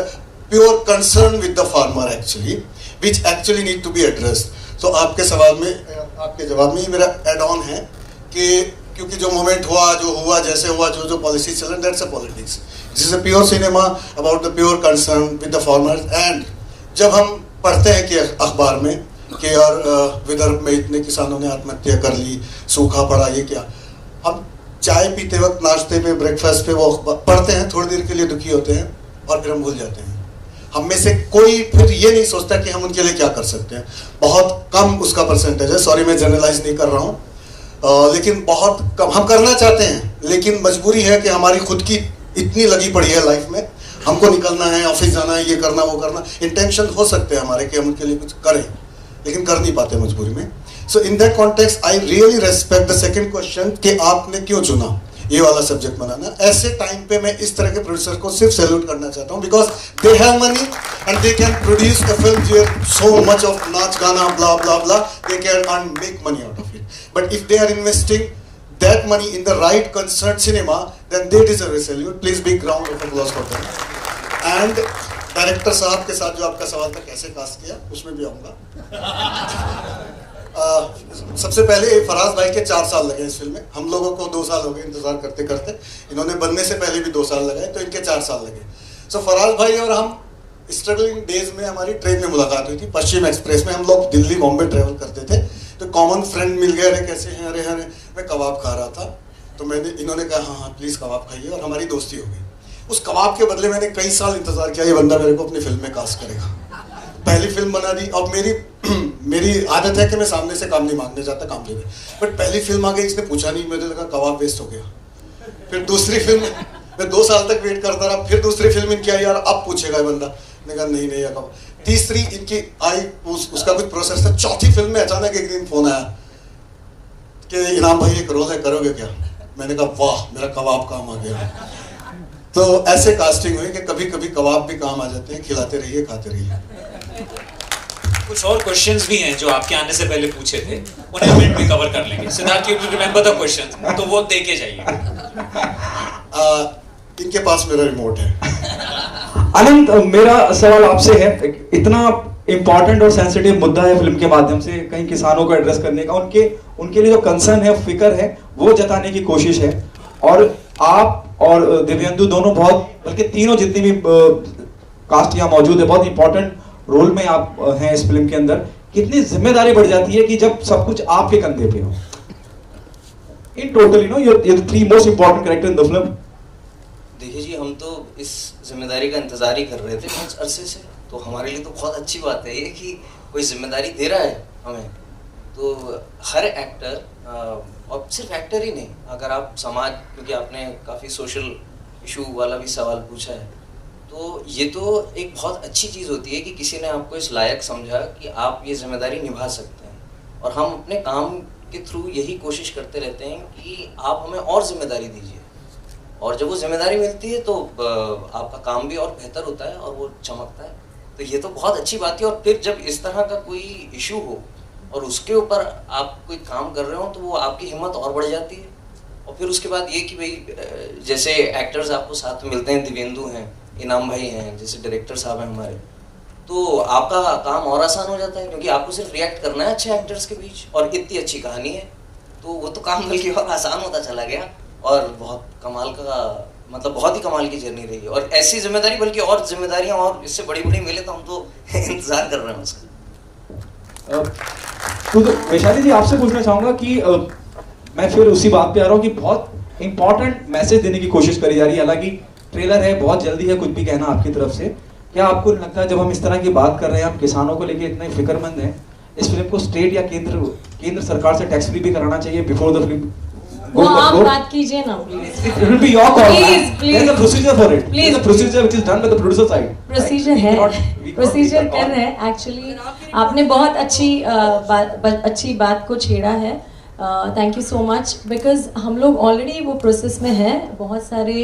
Speaker 10: pure concern with the farmer actually, which actually need to be addressed. So आपके सवाल में, आपके जवाब में ही मेरा add on है कि क्योंकि जो मोमेंट हुआ, जो हुआ, जैसे हुआ, जो पॉलिसी चल रहा है, that's a politics. This is a pure cinema about the pure concern with the farmers. And जब हम पढ़ते हैं कि अखबार में कि यार विदर्भ में इतने किसानों ने आत्महत्या कर ली, सूखा पड़ा, ये क्या, हम चाय पीते वक्त, नाश्ते पे, ब्रेकफास्ट पे वो पढ़ते हैं, थोड़ी देर के लिए दुखी होते हैं और फिर हम भूल जाते हैं। हम में से कोई फिर ये नहीं सोचता कि हम उनके लिए क्या कर सकते हैं। बहुत कम उसका परसेंटेज है, सॉरी मैं जनरलाइज नहीं कर रहा हूँ, लेकिन बहुत कम। हम करना चाहते हैं लेकिन मजबूरी है कि हमारी खुद की इतनी लगी पड़ी है लाइफ में, हमको निकलना है, ऑफिस जाना है, ये करना वो करना, इंटेंशन हो सकते हैं हमारे कि हम उनके लिए कुछ करें, लेकिन कर नहीं पाते मजबूरी में। So in that context I really respect the second question कि आपने क्यों चुना ये वाला सब्जेक्ट बनाना। ऐसे टाइम पे मैं इस तरह के प्रोड्यूसर को सिर्फ सैल्यूट करना चाहता हूँ, because they have money and they can produce a film where so much of नाच गाना blah blah blah, they can earn make money out of it. But if they are investing that money in the right concerned cinema, then they deserve a salute. Please big round of applause for them. And director साहब के साथ जो आपका सवाल था कैसे cast किया, उसमें भी आऊँगा। सबसे पहले फराज भाई के 4 साल लगे इस फिल्म में, हम लोगों को 2 साल हो गए इंतजार करते करते, इन्होंने बनने से पहले भी 2 साल लगाए, तो इनके 4 साल लगे। सो फराज भाई और हम स्ट्रगलिंग डेज में हमारी ट्रेन में मुलाकात हुई थी, पश्चिम एक्सप्रेस में। हम लोग दिल्ली बॉम्बे ट्रेवल करते थे, तो कॉमन फ्रेंड मिल गए, अरे कैसे हैं, अरे अरे मैं कबाब खा रहा था, तो इन्होंने कहा हाँ प्लीज़ कबाब खाइए, और हमारी दोस्ती हो गई। उस कबाब के बदले मैंने कई साल इंतजार किया, ये बंदा मेरे को अपनी फिल्म में कास्ट करेगा। पहली फिल्म बना दी, और मेरी आदत है कि मैं सामने से काम नहीं मांगने जाता, काम ले गए। बट पहली फिल्म आ गई, इसने पूछा नहीं, मुझे लगा कबाब वेस्ट हो गया। फिर दूसरी फिल्म मैं 2 साल तक वेट करता रहा, फिर दूसरी फिल्म इनकी आई, यार अब पूछेगा ये बंदा, मैंने कहा नहीं यार कबाब। तीसरी इनकी आई, उसका कुछ प्रोसेस था। चौथी फिल्म में अचानक एक दिन फोन आया कि इनाम भाई एक रोल है, करोगे क्या? मैंने कहा वाह मेरा कबाब काम आ गया। तो ऐसे कास्टिंग हुई कि कभी कभी कबाब भी काम आ जाते हैं, खिलाते रहिए खाते रहिए।
Speaker 3: कुछ और क्वेश्चंस भी हैं जो आपके आने से पहले पूछे थे, उन्हें मिनट में कवर कर लेंगे। Siddharth you remember the questions, तो वो दे के जाइए।
Speaker 10: इनके पास मेरा रिमोट है।
Speaker 7: अनंत, मेरा सवाल आपसे है, इतना इम्पोर्टेंट और सेंसिटिव मुद्दा है फिल्म के माध्यम से कई किसानों को एड्रेस करने का, उनके लिए जो कंसर्न है, फिक्र है, वो जताने की कोशिश है। और आप और दिव्येंदु दोनों बहुत, बल्कि तीनों जितनी भी कास्ट यहाँ मौजूद है, बहुत इंपॉर्टेंट रोल में आप हैं इस फिल्म के अंदर। कितनी जिम्मेदारी बढ़ जाती है कि जब सब कुछ आपके कंधे पे हो? In total you know you're the 3 most important character in the film.
Speaker 11: देखिए जी, हम तो इस जिम्मेदारी का इंतजार ही कर रहे थे कुछ अरसे से, तो हमारे लिए तो बहुत अच्छी बात है ये कि कोई जिम्मेदारी दे रहा है हमें। तो हर एक्टर, और सिर्फ एक्टर ही नहीं, अगर आप समाज, क्योंकि आपने काफ़ी सोशल इशू वाला भी सवाल पूछा है, तो ये तो एक बहुत अच्छी चीज़ होती है कि किसी ने आपको इस लायक समझा कि आप ये जिम्मेदारी निभा सकते हैं। और हम अपने काम के थ्रू यही कोशिश करते रहते हैं कि आप हमें और जिम्मेदारी दीजिए, और जब वो जिम्मेदारी मिलती है तो आपका काम भी और बेहतर होता है और वो चमकता है। तो ये तो बहुत अच्छी बात है। और फिर जब इस तरह का कोई इशू हो और उसके ऊपर आप कोई काम कर रहे हो तो वो आपकी हिम्मत और बढ़ जाती है। और फिर उसके बाद ये कि भाई जैसे एक्टर्स आपको साथ में मिलते हैं, दिव्येंदु हैं, इनाम भाई हैं, जैसे डायरेक्टर साहब हैं हमारे, तो आपका काम और आसान हो जाता है क्योंकि आपको सिर्फ रिएक्ट करना है अच्छे एक्टर्स के बीच, और इतनी अच्छी कहानी है तो वो तो काम बल्कि और आसान होता चला गया। और बहुत कमाल का, मतलब बहुत ही कमाल की जर्नी रही है। और ऐसी जिम्मेदारी बल्कि और जिम्मेदारियां और इससे बड़ी बड़ी मिले तो हम तो इंतजार कर रहे हैं उसका।
Speaker 7: तो वैशाली जी आपसे पूछना चाहूंगा कि मैं फिर उसी बात पे आ रहा हूँ कि बहुत इंपॉर्टेंट मैसेज देने की कोशिश करी जा रही है। हालांकि ट्रेलर है, बहुत जल्दी है कुछ भी कहना आपकी तरफ से। क्या आपको लगता है जब हम इस तरह की बात कर रहे हैं, हम किसानों को लेकर इतने फिक्रमंद हैं, इस फिल्म को स्टेट या केंद्र सरकार से टैक्स फ्री भी कराना चाहिए बिफोर द फिल्म?
Speaker 5: वो आप बात कीजिए ना please.
Speaker 7: It will be your call.
Speaker 5: Please.
Speaker 7: There is a procedure for it.
Speaker 5: Please.
Speaker 7: There is a procedure which is done by the producer side.
Speaker 5: Procedure है, procedure कर रहे हैं। एक्चुअली आपने बहुत अच्छी बात को छेड़ा है। Thank you so much, because हम लोग ऑलरेडी वो प्रोसेस में हैं। बहुत सारे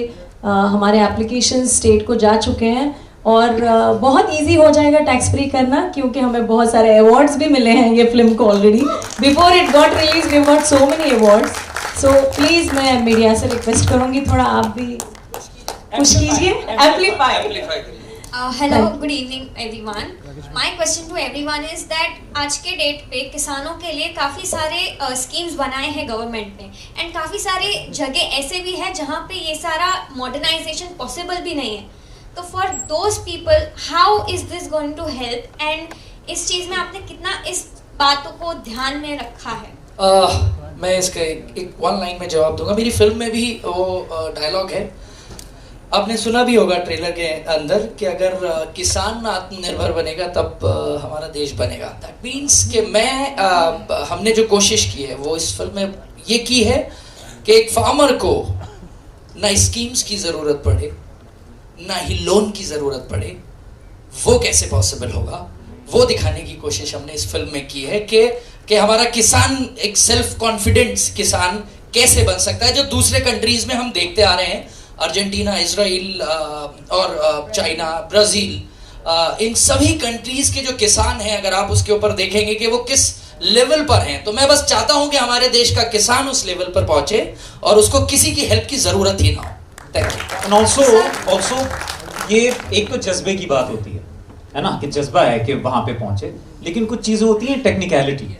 Speaker 5: हमारे एप्लीकेशन स्टेट को जा चुके हैं और बहुत इजी हो जाएगा टैक्स फ्री करना, क्योंकि हमें बहुत सारे अवार्ड्स भी मिले हैं ये फिल्म को already. Before it got release we got so many awards. So please मैं मीडिया से रिक्वेस्ट करूंगी थोड़ा आप भी कुछ कीजिए, amplify.
Speaker 12: Hello, good evening everyone. My question to everyone is that आज के डेट पे किसानों के लिए काफ़ी सारे स्कीम्स बनाए हैं गवर्नमेंट ने, एंड काफ़ी सारे जगह ऐसे भी है जहाँ पे ये सारा मॉडर्नाइजेशन पॉसिबल भी नहीं है। तो for those people how is this going to help, and इस चीज़ में आपने कितना इस बातों को ध्यान में रखा है?
Speaker 4: मैं इसका एक वन लाइन में जवाब दूंगा। मेरी फिल्म में भी वो डायलॉग है, आपने सुना भी होगा ट्रेलर के अंदर कि अगर किसान आत्मनिर्भर बनेगा तब हमारा देश बनेगा। दैट मीन्स कि हमने जो कोशिश की है वो इस फिल्म में ये की है कि एक फार्मर को ना स्कीम्स की ज़रूरत पड़े ना ही लोन की ज़रूरत पड़े। वो कैसे पॉसिबल होगा वो दिखाने की कोशिश हमने इस फिल्म में की है कि हमारा किसान एक सेल्फ कॉन्फिडेंस किसान कैसे बन सकता है, जो दूसरे कंट्रीज में हम देखते आ रहे हैं, अर्जेंटीना, इजराइल और चाइना, ब्राज़ील, इन सभी कंट्रीज के जो किसान हैं अगर आप उसके ऊपर देखेंगे कि वो किस लेवल पर हैं। तो मैं बस चाहता हूं कि हमारे देश का किसान उस लेवल पर पहुंचे और उसको किसी की हेल्प की जरूरत ही ना हो। Thank you.
Speaker 3: एंड ऑल्सो ये एक तो जज्बे की बात होती है ना, कि जज्बा है कि वहां पे पहुंचे, लेकिन कुछ चीजें होती हैं टेक्निकलिटी,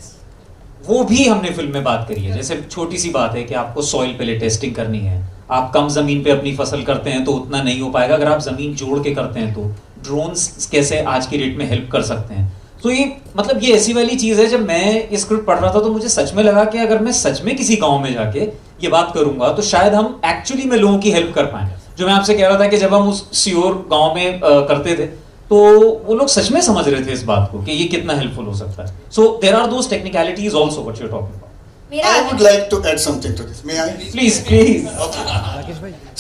Speaker 3: वो भी हमने फिल्म में बात करी है। जैसे छोटी सी बात है कि आपको सॉइल पहले टेस्टिंग करनी है, आप कम जमीन पे अपनी फसल करते हैं तो उतना नहीं हो पाएगा, अगर आप जमीन जोड़ के करते हैं तो ड्रोन्स कैसे आज की डेट में हेल्प कर सकते हैं। तो ये मतलब ये ऐसी वाली चीज है, जब मैं स्क्रिप्ट पढ़ रहा था तो मुझे सच में लगा कि अगर मैं सच में किसी गांव में जाके ये बात करूंगा तो शायद हम एक्चुअली में लोगों की हेल्प कर पाएंगे। जो मैं आपसे कह रहा था कि जब हम उस सियोर गांव में करते थे तो वो लोग सच में समझ रहे थे इस बात को कि ये कितना हेल्पफुल हो सकता है। So there are those technicalities also what you are talking about.
Speaker 10: I would like to add something to this. May I?
Speaker 3: Please.
Speaker 10: Okay.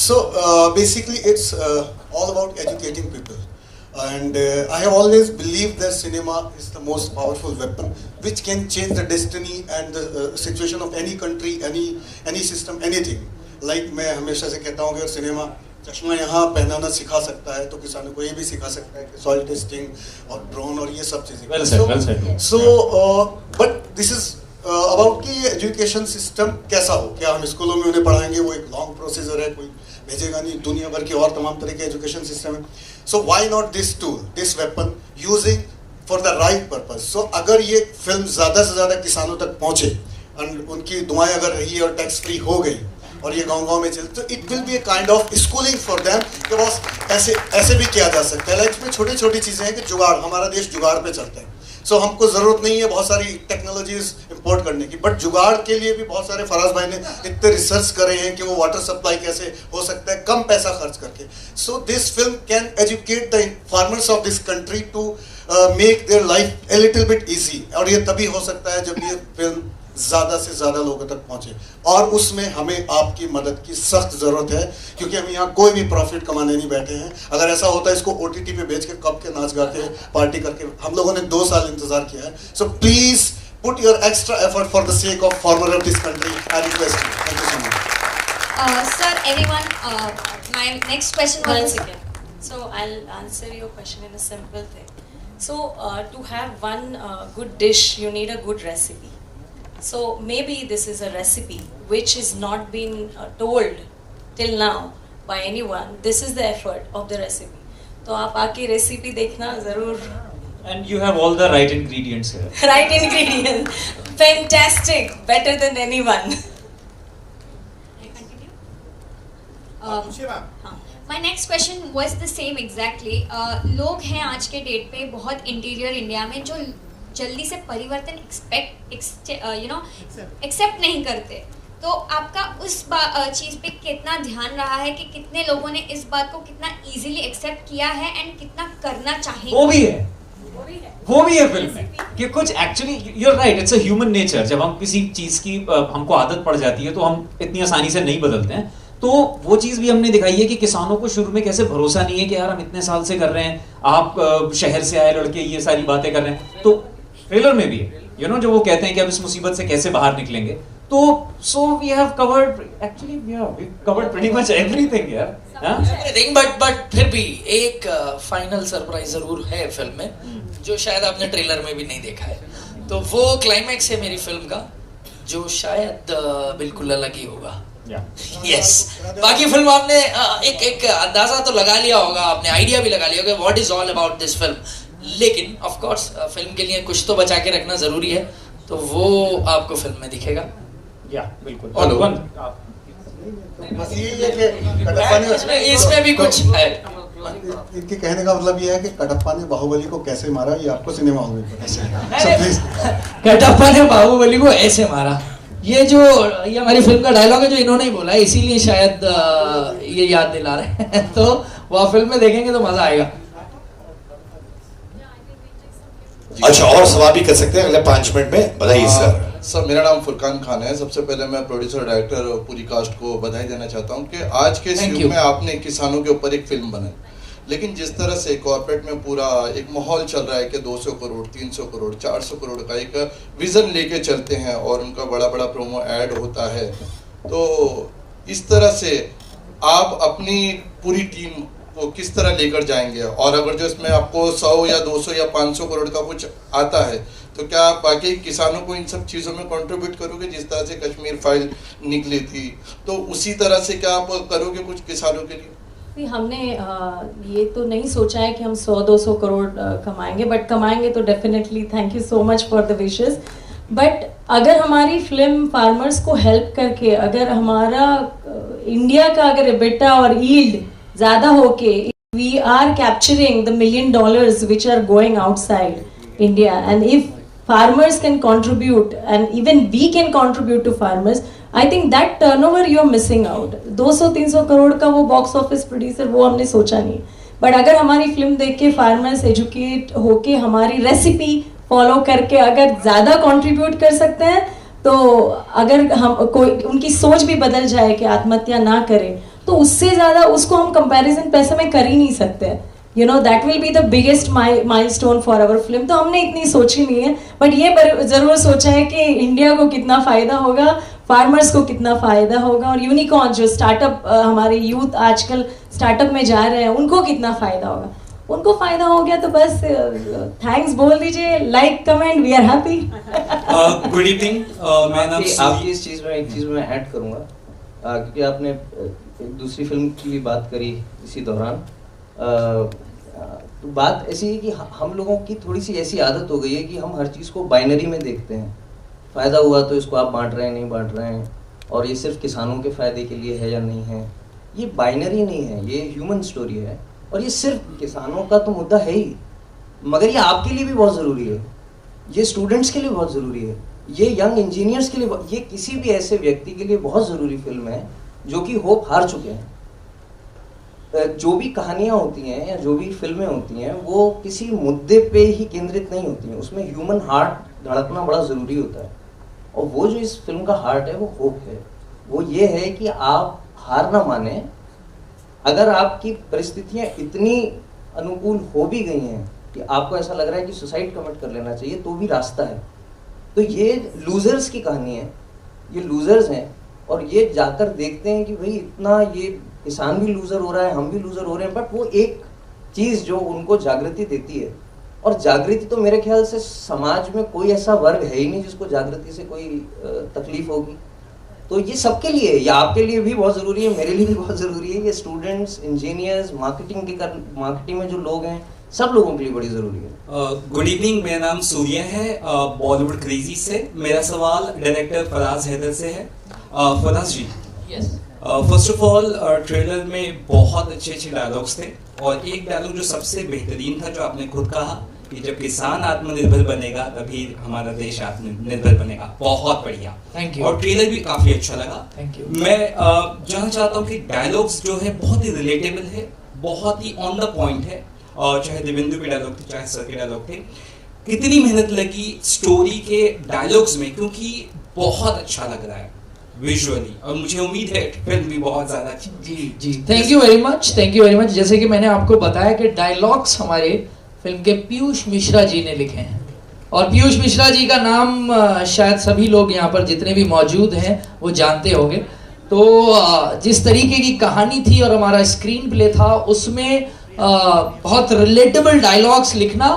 Speaker 10: So basically, it's all about educating people, and I have always believed that cinema is the most powerful weapon, which can change the destiny and the situation of any country, any system, anything. Like मैं हमेशा से कहता हूँ कि अगर cinema चश्मा यहाँ पहनाना सिखा सकता है तो किसानों को ये भी सिखा सकता है कि सॉइल टेस्टिंग और ड्रोन और ये सब चीजें।
Speaker 3: Well said.
Speaker 10: So but this is about कि एजुकेशन सिस्टम कैसा हो, क्या हम स्कूलों में उन्हें पढ़ाएंगे, वो एक लॉन्ग प्रोसीजर है, कोई भेजेगा नहीं, दुनिया भर के और तमाम तरह के एजुकेशन सिस्टम है। So why not this tool, this weapon using for the right purpose. So अगर ये फिल्म ज़्यादा से ज़्यादा किसानों तक पहुँचे और उनकी दुआएं अगर रही और टैक्स फ्री हो गई और ये गांव-गांव में चले तो it will be a kind of schooling for them कि बस ऐसे भी किया जा सकता है। लाइफ में छोटी छोटी चीज़ें हैं कि जुगाड़, हमारा देश जुगाड़ पे चलता है। सो हमको ज़रूरत नहीं है बहुत सारी टेक्नोलॉजीज इंपोर्ट करने की, बट जुगाड़ के लिए भी बहुत सारे फराज भाई ने इतने रिसर्च करे हैं कि वो वाटर सप्लाई कैसे हो सकता है कम पैसा खर्च करके। So this film can educate the farmers of this country to make their life a little bit easy, और ये तभी हो सकता है जब ये फिल्म ज़्यादा से ज़्यादा लोगों तक पहुँचे, और उसमें हमें आपकी मदद की सख्त ज़रूरत है, क्योंकि हम यहाँ कोई भी प्रॉफिट कमाने नहीं बैठे हैं। अगर ऐसा होता है इसको OTT पे बेच के कब के नाच गा के पार्टी करके, हम लोगों ने 2 साल इंतज़ार किया है। So please put your extra effort for the sake of farmer of this country. I request you. Thank you so much.
Speaker 12: Sir, everyone, my next question was...
Speaker 13: One second. So I'll answer your question in a simple thing. So to have one good dish, you need a good recipe. So maybe this is a recipe which is not been told till now by anyone. This is the effort of the recipe. तो आप आके recipe देखना ज़रूर.
Speaker 3: And you have all the right ingredients here.
Speaker 13: Right ingredients. Fantastic. Better than anyone.
Speaker 12: My next question was the same exactly. लोग हैं आज के date पे बहुत इंटीरियर इंडिया में जो जल्दी से परिवर्तन एक्सेप्ट नहीं करते. तो आपका उस चीज़ पे कितना ध्यान रहा है कि कितने लोगों ने इस बात को कितना इजीली एक्सेप्ट किया है एंड कितना करना चाहिए?
Speaker 3: वो भी है फिल्म में कि कुछ actually you are right, it's a human nature. जब हम किसी चीज की हमको आदत पड़ जाती है तो हम इतनी आसानी से नहीं बदलते हैं. तो वो चीज भी हमने दिखाई है कि किसानों को शुरू में कैसे भरोसा नहीं है कि यार हम इतने साल से कर रहे हैं, आप शहर से आए लड़के ये सारी बातें कर रहे हैं. तो ट्रेलर में भी है जो वो कहते हैं कि अब इस मुसीबत से कैसे बाहर निकलेंगे. तो so we have covered actually we covered pretty much everything यार.
Speaker 4: एवरीथिंग, बट फिर भी एक फाइनल सरप्राइज जरूर है फिल्म में जो शायद आपने ट्रेलर में भी नहीं देखा है. तो वो क्लाइमैक्स है मेरी फिल्म का जो शायद बिल्कुल अलग ही होगा. यस, बाकी फिल्म आपने एक अंदाजा तो लगा लिया होगा, आपने आइडिया भी लगा लिया होगा what is all about this film. लेकिन ऑफ कोर्स फिल्म के लिए कुछ तो बचा के रखना जरूरी है, तो वो आपको फिल्म में दिखेगा.
Speaker 3: या बिल्कुल.
Speaker 10: बस ये है कि कटप्पा ने
Speaker 4: इसमें भी कुछ है.
Speaker 10: इनके कहने का मतलब ये है कि कटप्पा ने बाहुबली को कैसे मारा, ये आपको सिनेमा हॉल में पता है.
Speaker 4: कटप्पा ने बाहुबली को ऐसे मारा, ये हमारी फिल्म का डायलॉग है जो इन्होंने ही बोला है, इसीलिए शायद ये याद दिला रहे हैं. तो वो फिल्म में देखेंगे तो मजा आएगा.
Speaker 2: अच्छा, और सवाल भी कर सकते हैं अगले 5 मिनट में. बताइए सर.
Speaker 14: सर, मेरा नाम फुरकान खान है. सबसे पहले मैं प्रोड्यूसर, डायरेक्टर और पूरी कास्ट को बधाई देना चाहता हूं कि आज के इस युग में आपने किसानों के ऊपर एक फिल्म बनाई. लेकिन जिस तरह से कॉर्पोरेट में पूरा एक माहौल चल रहा है कि 200 करोड़ 300 करोड़ 400 करोड़ का एक विजन लेके चलते हैं और उनका बड़ा बड़ा प्रोमो ऐड होता है, तो इस तरह से आप अपनी पूरी टीम को किस तरह लेकर जाएंगे? और अगर जो इसमें आपको 100 या 200 या 500 करोड़ का कुछ आता है तो क्या आप बाकी किसानों को इन सब चीज़ों में कंट्रीब्यूट करोगे? जिस तरह से कश्मीर फाइल निकली थी, तो उसी तरह से क्या आप करोगे कुछ किसानों के लिए?
Speaker 5: हमने ये तो नहीं सोचा है कि हम 100-200 करोड़ कमाएंगे, बट कमाएंगे तो definitely. Thank you so much for the wishes. But अगर हमारी फिल्म फार्मर्स को हेल्प करके, अगर हमारा इंडिया का अगर एबिटा और यील्ड ज़्यादा होके, we are capturing the $1 million which are going outside India, and if farmers can contribute and even we can contribute to farmers, I think that turnover you are missing out. 200-300 crore का वो box office producer वो हमने सोचा नहीं. But अगर हमारी film देख के फार्मर्स एजुकेट होके हमारी रेसिपी फॉलो करके अगर ज़्यादा कंट्रीब्यूट कर सकते हैं, तो अगर हम कोई उनकी सोच भी बदल जाए कि आत्महत्या ना करें, तो उससे ज़्यादा उसको हम कंपैरिजन पैसे में कर ही नहीं सकते. That will be the biggest milestone for our film. तो हमने इतनी सोची नहीं है, बट ये ज़रूर सोचा है कि इंडिया को कितना फ़ायदा होगा, फार्मर्स को कितना फ़ायदा होगा, और यूनिकॉर्न जो स्टार्टअप हमारे यूथ आजकल स्टार्टअप में जा रहे हैं उनको कितना फ़ायदा होगा. उनको फ़ायदा हो गया तो बस थैंक्स बोल दीजिए, like comment, we are happy.
Speaker 3: Good evening.
Speaker 11: आपकी इस चीज़ में एक चीज़ मैं ऐड करूँगा, क्योंकि आपने एक दूसरी फिल्म की भी बात करी इसी दौरान. तो बात ऐसी है कि हम लोगों की थोड़ी सी ऐसी आदत हो गई है कि हम हर चीज़ को बाइनरी में देखते हैं. फ़ायदा हुआ तो इसको आप बांट रहे हैं, नहीं बांट रहे हैं, और ये सिर्फ किसानों के फ़ायदे के लिए है या नहीं है. ये बाइनरी नहीं है, ये ह्यूमन स्टोरी है, और ये सिर्फ किसानों का तो मुद्दा है ही, मगर ये आपके लिए भी बहुत ज़रूरी है, ये स्टूडेंट्स के लिए बहुत ज़रूरी है, ये यंग इंजीनियर्स के लिए, ये किसी भी ऐसे व्यक्ति के लिए बहुत ज़रूरी फिल्म है जो कि होप हार चुके हैं. जो भी कहानियाँ होती हैं या जो भी फिल्में होती हैं वो किसी मुद्दे पे ही केंद्रित नहीं होती हैं, उसमें ह्यूमन हार्ट धड़कना बड़ा ज़रूरी होता है. और वो जो इस फिल्म का हार्ट है वो होप है। वो ये है कि आप हार ना माने, अगर आपकी परिस्थितियां इतनी अनुकूल हो भी गई हैं कि आपको ऐसा लग रहा है कि सुसाइड कमिट कर लेना चाहिए, तो भी रास्ता है। तो ये लूजर्स की कहानी है, ये लूजर्स हैं और ये जाकर देखते हैं कि भाई इतना ये किसान भी लूजर हो रहा है, हम भी लूजर हो रहे हैं, बट वो एक चीज़ जो उनको जागृति देती है, और जागृति तो मेरे ख्याल से समाज में कोई ऐसा वर्ग है ही नहीं जिसको जागृति से कोई तकलीफ होगी। तो ये सबके लिए, ये आपके लिए भी बहुत ज़रूरी है, मेरे लिए भी बहुत ज़रूरी है, ये स्टूडेंट्स, इंजीनियर्स, मार्केटिंग में जो लोग हैं, सब लोगों के लिए बड़ी ज़रूरी है।
Speaker 15: गुड इवनिंग, मेरा नाम सूर्य है, बॉलीवुड क्रेजी से। मेरा सवाल डायरेक्टर फराज हैदर से है। फराज जी, फर्स्ट ऑफ ऑल ट्रेलर में बहुत अच्छे अच्छे डायलॉग्स थे, और एक डायलॉग जो सबसे बेहतरीन था, जो आपने खुद कहा कि जब किसान आत्मनिर्भर बनेगा तभी हमारा देश आत्मनिर्भर बनेगा। बहुत बढ़िया,
Speaker 4: थैंक यू।
Speaker 15: और ट्रेलर भी काफी अच्छा लगा।
Speaker 4: Thank you.
Speaker 15: मैं जानना चाहता हूँ कि डायलॉग्स जो है बहुत ही रिलेटेबल है, बहुत ही ऑन द पॉइंट है, और चाहे देवेंद्र के डायलॉग थे, चाहे सर के डायलॉग थे, कितनी मेहनत लगी स्टोरी के डायलॉग्स में, क्योंकि बहुत अच्छा लग रहा है विजुअली, और मुझे उम्मीद है फिल्म भी बहुत ज्यादा अच्छी।
Speaker 4: जी जी, thank you very much, thank you very much. जैसे कि मैंने आपको बताया कि डायलॉग्स हमारे फिल्म के पीयूष मिश्रा जी ने लिखे हैं, और पीयूष मिश्रा जी का नाम शायद सभी लोग यहाँ पर जितने भी मौजूद हैं वो जानते होंगे। तो जिस तरीके की कहानी थी और हमारा स्क्रीन प्ले था, उसमें बहुत रिलेटेबल डायलॉग्स लिखना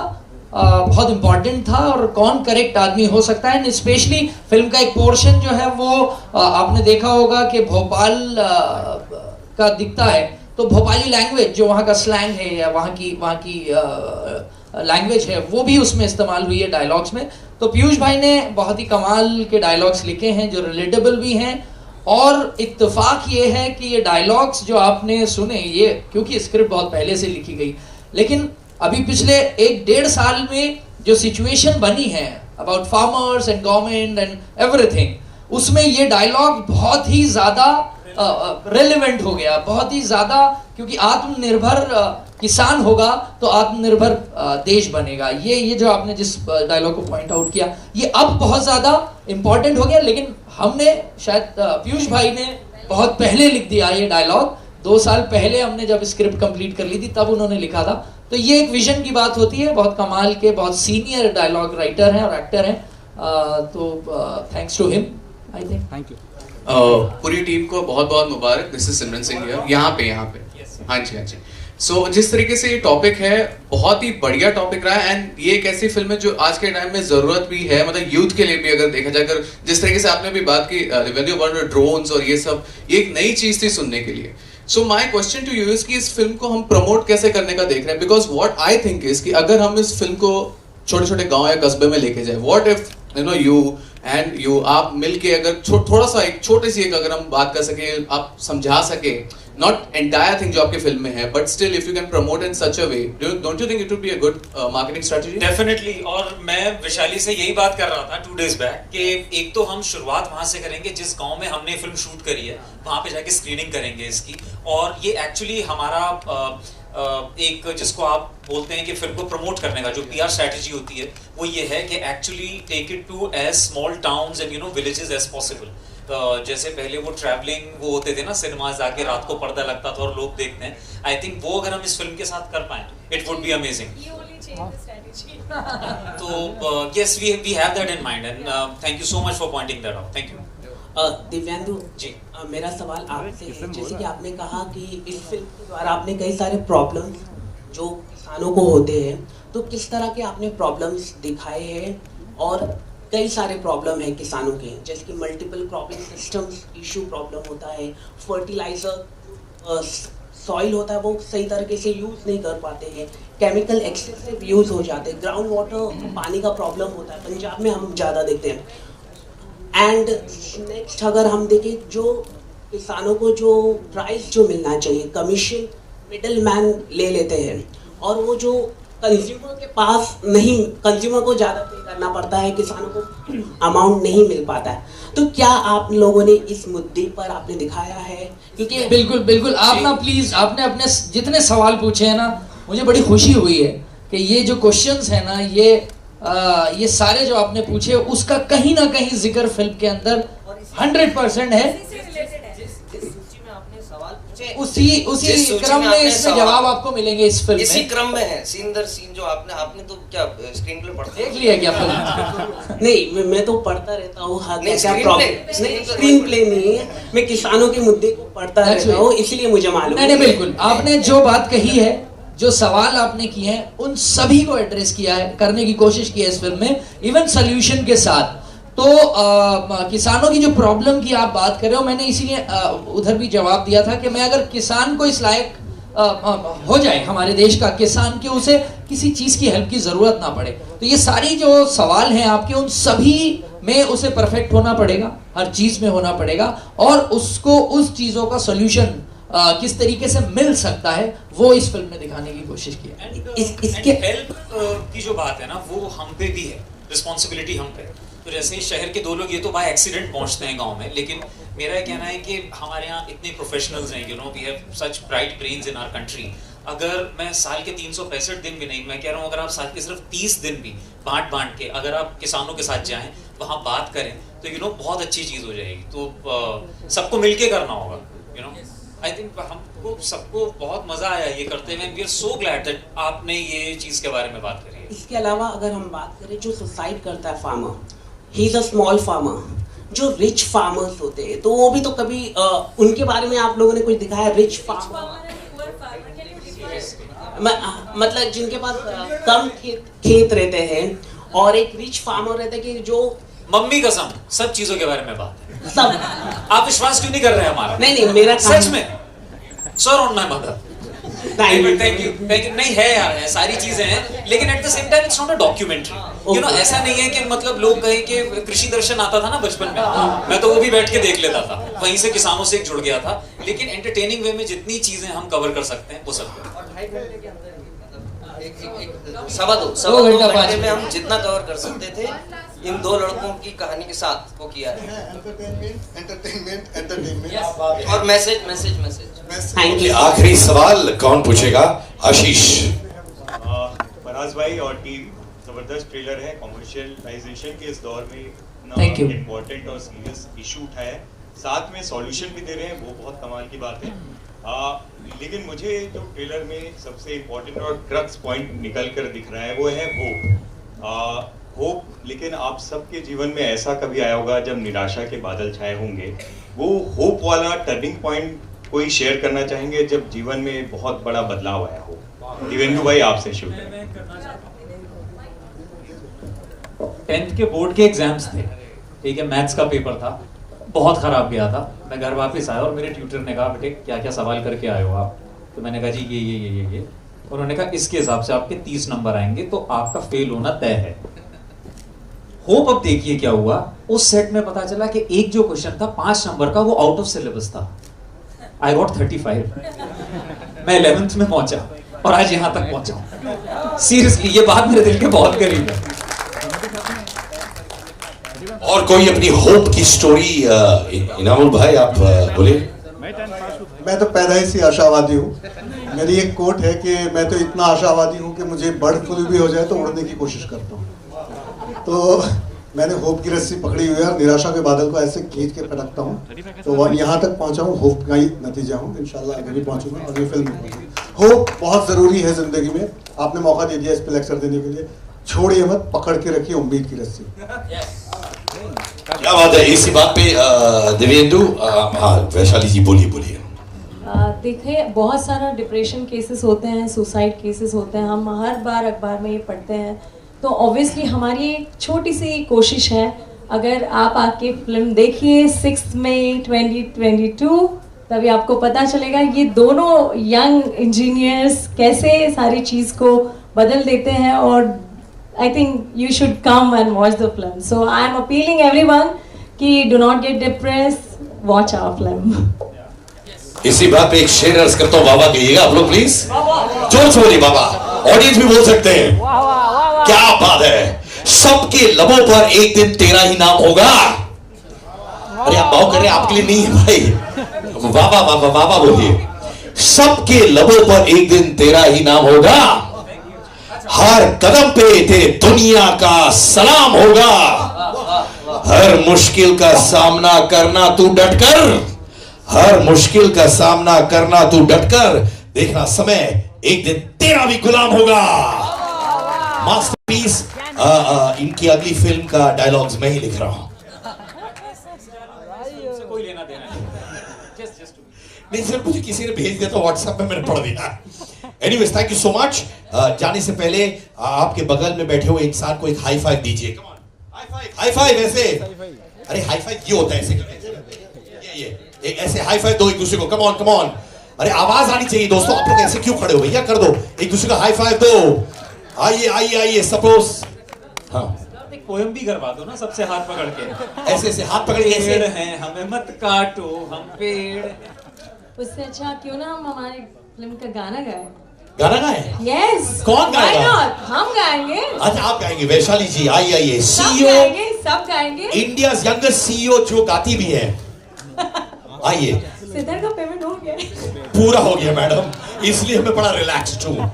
Speaker 4: बहुत इम्पॉर्टेंट था, और कौन करेक्ट आदमी हो सकता है। स्पेशली फिल्म का एक पोर्शन जो है वो आपने देखा होगा कि भोपाल का दिखता है, तो भोपाली लैंग्वेज जो वहाँ का स्लैंग है या वहाँ की लैंग्वेज है, वो भी उसमें इस्तेमाल हुई है डायलॉग्स में। तो पीयूष भाई ने बहुत ही कमाल के डायलॉग्स लिखे हैं जो रिलेटेबल भी हैं, और इत्तेफाक ये है कि ये डायलॉग्स जो आपने सुने, ये क्योंकि स्क्रिप्ट बहुत पहले से लिखी गई, लेकिन अभी पिछले 1-1.5 साल में जो सिचुएशन बनी है about farmers and government and everything, उसमें ये डायलॉग बहुत ही ज़्यादा रेलेवेंट हो गया, बहुत ही ज़्यादा, क्योंकि आत्मनिर्भर किसान होगा तो आत्मनिर्भर देश बनेगा। ये जो आपने जिस डायलॉग को पॉइंट आउट किया, ये अब बहुत ज़्यादा इम्पॉर्टेंट हो गया, लेकिन हमने शायद पीयूष भाई ने बहुत पहले लिख दिया ये डायलॉग। 2 साल पहले हमने जब स्क्रिप्ट कंप्लीट कर ली थी तब उन्होंने लिखा था। तो ये एक विजन की बात होती है, बहुत कमाल के, बहुत सीनियर डायलॉग राइटर हैं और एक्टर हैं, तो thanks to him I think.
Speaker 15: Thank you.
Speaker 16: पूरी टीम को बहुत बहुत मुबारक। This is Simran Singh here, यहाँ पे हाँ जी। सो जिस तरीके से ये टॉपिक है, बहुत ही बढ़िया टॉपिक रहा है, एंड ये एक ऐसी फिल्म है जो आज के टाइम में जरूरत भी है, मतलब यूथ के लिए भी अगर देखा जाए। अगर जिस तरीके से आपने भी बात की ड्रोन्स और ये सब, ये एक नई चीज थी सुनने के लिए। So my question to you is कि इस फिल्म को हम प्रमोट कैसे करने का देख रहे हैं, because what I think is कि अगर हम इस फिल्म को छोटे छोटे गांव या कस्बे में लेके जाए, व्हाट इफ यू आप मिलके अगर थोड़ा सा एक छोटी सी एक अगर हम बात कर सके, आप समझा सके, नॉट एंटायर थिंग जो आपके फिल्म में है, but still if you can promote in such a way, don't you think it would be a good marketing strategy?
Speaker 3: Definitely, और मैं विशाली से यही बात कर रहा था 2 days बैक कि एक तो हम शुरुआत वहां से करेंगे जिस गांव में हमने फिल्म शूट करी है, वहां पे जाके स्क्रीनिंग करेंगे इसकी, और ये एक्चुअली हमारा एक जिसको आप बोलते हैं कि फिल्म को प्रमोट करने का जो PR स्ट्रेटजी होती है, वो ये है कि actually take it to as small towns and villages as possible. जैसे पहले वो ट्रैवलिंग वो होते थे ना, सिनेमाज जाके रात को पर्दा लगता था और लोग देखते हैं, आई थिंक वो अगर हम इस फिल्म के साथ कर पाए, इट वुड बी अमेजिंग। तो yes, we have that in mind, and thank you so much for pointing that out. Thank you.
Speaker 17: Divyendu ji, मेरा सवाल आपसे है, जैसे कि आपने कहा कि इस फिल्म के द्वारा आपने कई सारे प्रॉब्लम्स जो किसानों को होते हैं, तो किस तरह के आपने प्रॉब्लम्स दिखाए हैं, और कई सारे प्रॉब्लम है किसानों के, जैसे कि multiple cropping systems issue problem होता है, फर्टिलाइजर सॉइल होता है वो सही तरीके से यूज़ नहीं कर पाते हैं, केमिकल एक्सेसिव यूज़ हो जाते हैं, ग्राउंड वाटर पानी का प्रॉब्लम होता है, पंजाब में हम ज़्यादा देखते हैं। एंड नेक्स्ट अगर हम देखें, जो किसानों को जो प्राइस जो मिलना चाहिए, कमीशन मिडल मैन ले लेते हैं, और वो जो कंज्यूमर के पास नहीं, कंज्यूमर को ज़्यादा पे करना पड़ता है, किसानों को अमाउंट नहीं मिल पाता है। तो क्या आप लोगों ने इस मुद्दे पर आपने दिखाया है? क्योंकि
Speaker 4: बिल्कुल आप ना प्लीज, आपने अपने जितने सवाल पूछे हैं ना, मुझे बड़ी खुशी हुई है कि ये जो क्वेश्चंस है ना, ये ये सारे जो आपने पूछे उसका कहीं ना कहीं जिक्र फिल्म के अंदर 100% है। उसी क्रम में इसमें जवाब आपको मिलेंगे इस फिल्म में।
Speaker 11: इसी क्रम में है, सीन दर सीन जो आपने तो क्या स्क्रीन प्ले पढ़ते
Speaker 4: देख लिया क्या फिल्म?
Speaker 17: नहीं, मैं तो पढ़ता रहता हूँ। स्क्रीन प्ले नहीं है, मैं किसानों के मुद्दे को पढ़ता रहता हूँ, इसलिए मुझे मालूम है।
Speaker 4: नहीं, बिल्कुल आपने जो बात कही है, जो सवाल आपने किए हैं, उन सभी को एड्रेस किया है, करने की कोशिश की है इस फिल्म में, इवन सोल्यूशन के साथ। तो किसानों की जो प्रॉब्लम की आप बात कर रहे हो, मैंने इसीलिए उधर भी जवाब दिया था कि मैं अगर किसान को इस लायक हो जाए हमारे देश का किसान कि उसे किसी चीज की हेल्प की जरूरत ना पड़े, तो ये सारी जो सवाल हैं आपके, उन सभी में उसे परफेक्ट होना पड़ेगा, हर चीज में होना पड़ेगा, और उसको उस चीजों का सोल्यूशन किस तरीके से मिल सकता है वो इस फिल्म में दिखाने की कोशिश की है।
Speaker 3: इसके हेल्प की जो बात है ना, वो हम पे भी है, रिस्पॉन्सिबिलिटी हम पे। तो जैसे शहर के 2 लोग ये तो बाय एक्सीडेंट पहुंचते हैं गांव में, लेकिन मेरा कहना है कि हमारे यहाँ इतने प्रोफेशनल्स हैं, you know, we have such bright brains in our country. अगर मैं साल के 365 दिन भी नहीं, मैं कह रहा हूँ अगर आप साल के सिर्फ 30 दिन भी बांट के अगर आप किसानों के साथ जाएं, वहाँ बात करें, तो यू नो बहुत अच्छी चीज़ हो जाएगी। तो सबको मिलके करना होगा, यू नो। आई थिंक हमको सबको बहुत मजा आया ये करते हुए। We are so glad that आपने ये चीज़ के बारे में बात करी है।
Speaker 17: इसके अलावा अगर हम बात करें, जो सुसाइड करता है farmer, he is a small farmer, जो रिच फार्मर्स होते हैं, तो वो भी तो कभी उनके बारे में आप लोगों ने कुछ दिखाया? रिच फार्मर मतलब जिनके पास कम खेत रहते हैं, और एक रिच फार्मर रहते हैं कि जो
Speaker 3: मम्मी कसम सब चीजों के बारे में बात है।
Speaker 17: सब
Speaker 3: आप विश्वास क्यों नहीं कर रहे हैं हमारा?
Speaker 17: नहीं, मेरा
Speaker 3: सच में sir on my mother. Thank you नहीं है यार, है सारी चीजें हैं, लेकिन at the same time it's not a documentary, you know. ऐसा नहीं है कि मतलब लोग कहें कि कृषि दर्शन आता था ना बचपन में, मैं तो वो भी बैठ के देख लेता था, वहीं से किसानों से एक जुड़ गया था। लेकिन एंटरटेनिंग वे में जितनी चीजें हम कवर कर सकते हैं वो सब
Speaker 11: सवा दो घंटे में हम जितना कवर कर सकते थे, इन 2 लड़कों की कहानी के साथ वो किया है। एंटरटेनमेंट और मैसेज।
Speaker 2: आखिरी सवाल कौन पूछेगा? आशीष।
Speaker 18: फराज भाई और टीम, जबरदस्त ट्रेलर है। कमर्शियलाइजेशन के इस दौर में इतना इम्पोर्टेंट और सीरियस इशू उठाया है, साथ में सॉल्यूशन भी दे रहे हैं, वो बहुत कमाल की बात है। लेकिन मुझे जो ट्रेलर में सबसे इम्पोर्टेंट और क्रक्स पॉइंट निकल कर दिख रहा है वो है होप। होप, लेकिन आप सबके जीवन में ऐसा कभी आया होगा जब निराशा के बादल छाए होंगे, वो होप वाला टर्निंग पॉइंट कोई शेयर करना चाहेंगे जब जीवन में बहुत बड़ा बदलाव आया हो? दिवेंदु भाई आपसे शुरू करें।
Speaker 3: 10th के बोर्ड के एग्जाम्स थे, ठीक है, मैथ्स का पेपर था, बहुत खराब गया था। मैं घर वापस आया और मेरे ट्यूटर ने कहा बेटे क्या क्या सवाल करके आए हो आप? तो मैंने कहा जी ये। उन्होंने कहा इसके हिसाब से आपके 30 नंबर आएंगे तो आपका फेल होना तय है। होप अब देखिए क्या हुआ, उस सेट में पता चला कि एक जो क्वेश्चन था 5 नंबर का, वो आउट ऑफ सिलेबस था। I got 35। मैं 11th में पहुंचा और आज यहां तक पहुंचा। सीरियसली ये बात मेरे दिल के बहुत करीब है।
Speaker 2: और कोई अपनी होप की स्टोरी? इनामुल भाई आप बोलिए।
Speaker 10: मैं तो पैदा ही से आशावादी हूँ। मेरी एक कोट है कि मैं तो इतना आशावादी हूँ कि मुझे बर्ड फ्लू भी हो जाए तो उड़ने की कोशिश करता हूँ। तो मैंने होप की रस्सी पकड़ी हुई है और निराशा के बादल को ऐसे खींच के पटकता हूँ, तो यहाँ तक पहुँचा हूँ, होप का ही नतीजा हूँ। इंशाल्लाह आगे भी पहुँचूंगा और ये फिल्म में पहुँचूंगा। होप बहुत ज़रूरी है ज़िंदगी में। आपने मौका दे दिया इस पर लेक्चर देने के लिए, छोड़िए मत, पकड़ के रखिए उम्मीद की रस्सी।
Speaker 2: क्या बात है। इसी बात पे दिवेंदु, हाँ वैशाली जी बोलिए।
Speaker 5: देखिए बहुत सारा डिप्रेशन केसेस होते हैं, सुसाइड केसेस होते हैं, हम हर बार अखबार में ये पढ़ते हैं। तो ऑब्वियसली हमारी एक छोटी सी कोशिश है, अगर आप आके फिल्म देखिए 6 मई 2022, तभी आपको पता चलेगा ये दोनों यंग इंजीनियर्स कैसे सारी चीज़ को बदल देते हैं। और I think you should come and watch the film. So I am appealing everyone कि do not get depressed, watch our film.
Speaker 2: इसी बात पे एक शेर अर्ज करता हूँ, बाबा कहिएगा आप लोग प्लीज। जोर से बोलिए बाबा, ऑडियंस भी बोल सकते हैं। क्या बात है। सबके लबों पर एक दिन तेरा ही नाम होगा। अरे आप बाव कर रहे हैं, आपके लिए नहीं है भाई। बाबा बाबा बाबा बोलिए। सबके लबों पर एक दिन तेरा ही नाम होगा, हर कदम पे तेरे दुनिया का सलाम होगा। हर मुश्किल का सामना करना तू डटकर, हर मुश्किल का सामना करना तू डटकर, देखना समय एक दिन तेरा भी गुलाम होगा। मास्टरपीस। इनकी अगली फिल्म का डायलॉग्स मैं ही लिख रहा हूं।
Speaker 3: कोई लेना देना
Speaker 2: नहीं सर, मुझे किसी ने भेज दिया था व्हाट्सएप में, मैंने पढ़ दिया। Anyways, thank you so much. जाने से पहले आपके बगल में बैठे हुए इंसान को एक हाई फाइव दीजिए। कम ऑन, हाई फाइव ऐसे। अरे हाई फाइव ये होता है ऐसे, ये एक ऐसे हाई फाइव दो एक दूसरे को। Come on come on. अरे आवाज आनी चाहिए दोस्तों। आप लोग ऐसे क्यों खड़े हो भैया? कर दो एक दूसरे को हाई फाइव दो। आइए आइए आइए। सपोज हाँ
Speaker 3: एक पोएम भी करवा दो ना, सबसे हाथ पकड़ के।
Speaker 2: ऐसे ऐसे हाथ पकड़ के ऐसे।
Speaker 3: पेड़ हैं हमें मत काटो, हम पेड़।
Speaker 5: उससे अच्छा क्यों ना हम हमारी फिल्म का गाना गाएं?
Speaker 2: गाना गाएं?
Speaker 5: यस।
Speaker 2: कौन गाएगा?
Speaker 5: हम गाएंगे।
Speaker 2: अच्छा आप गाएंगे। वैशाली जी आइए आइए।
Speaker 5: सीईओ सब गाएंगे।
Speaker 2: इंडिया यंगेस्ट सीईओ जो गाती भी है। आइए।
Speaker 5: सिद्धार्थ का पेमेंट हो गया?
Speaker 2: पूरा हो गया मैडम, इसलिए मैं बड़ा रिलैक्स्ड हूँ।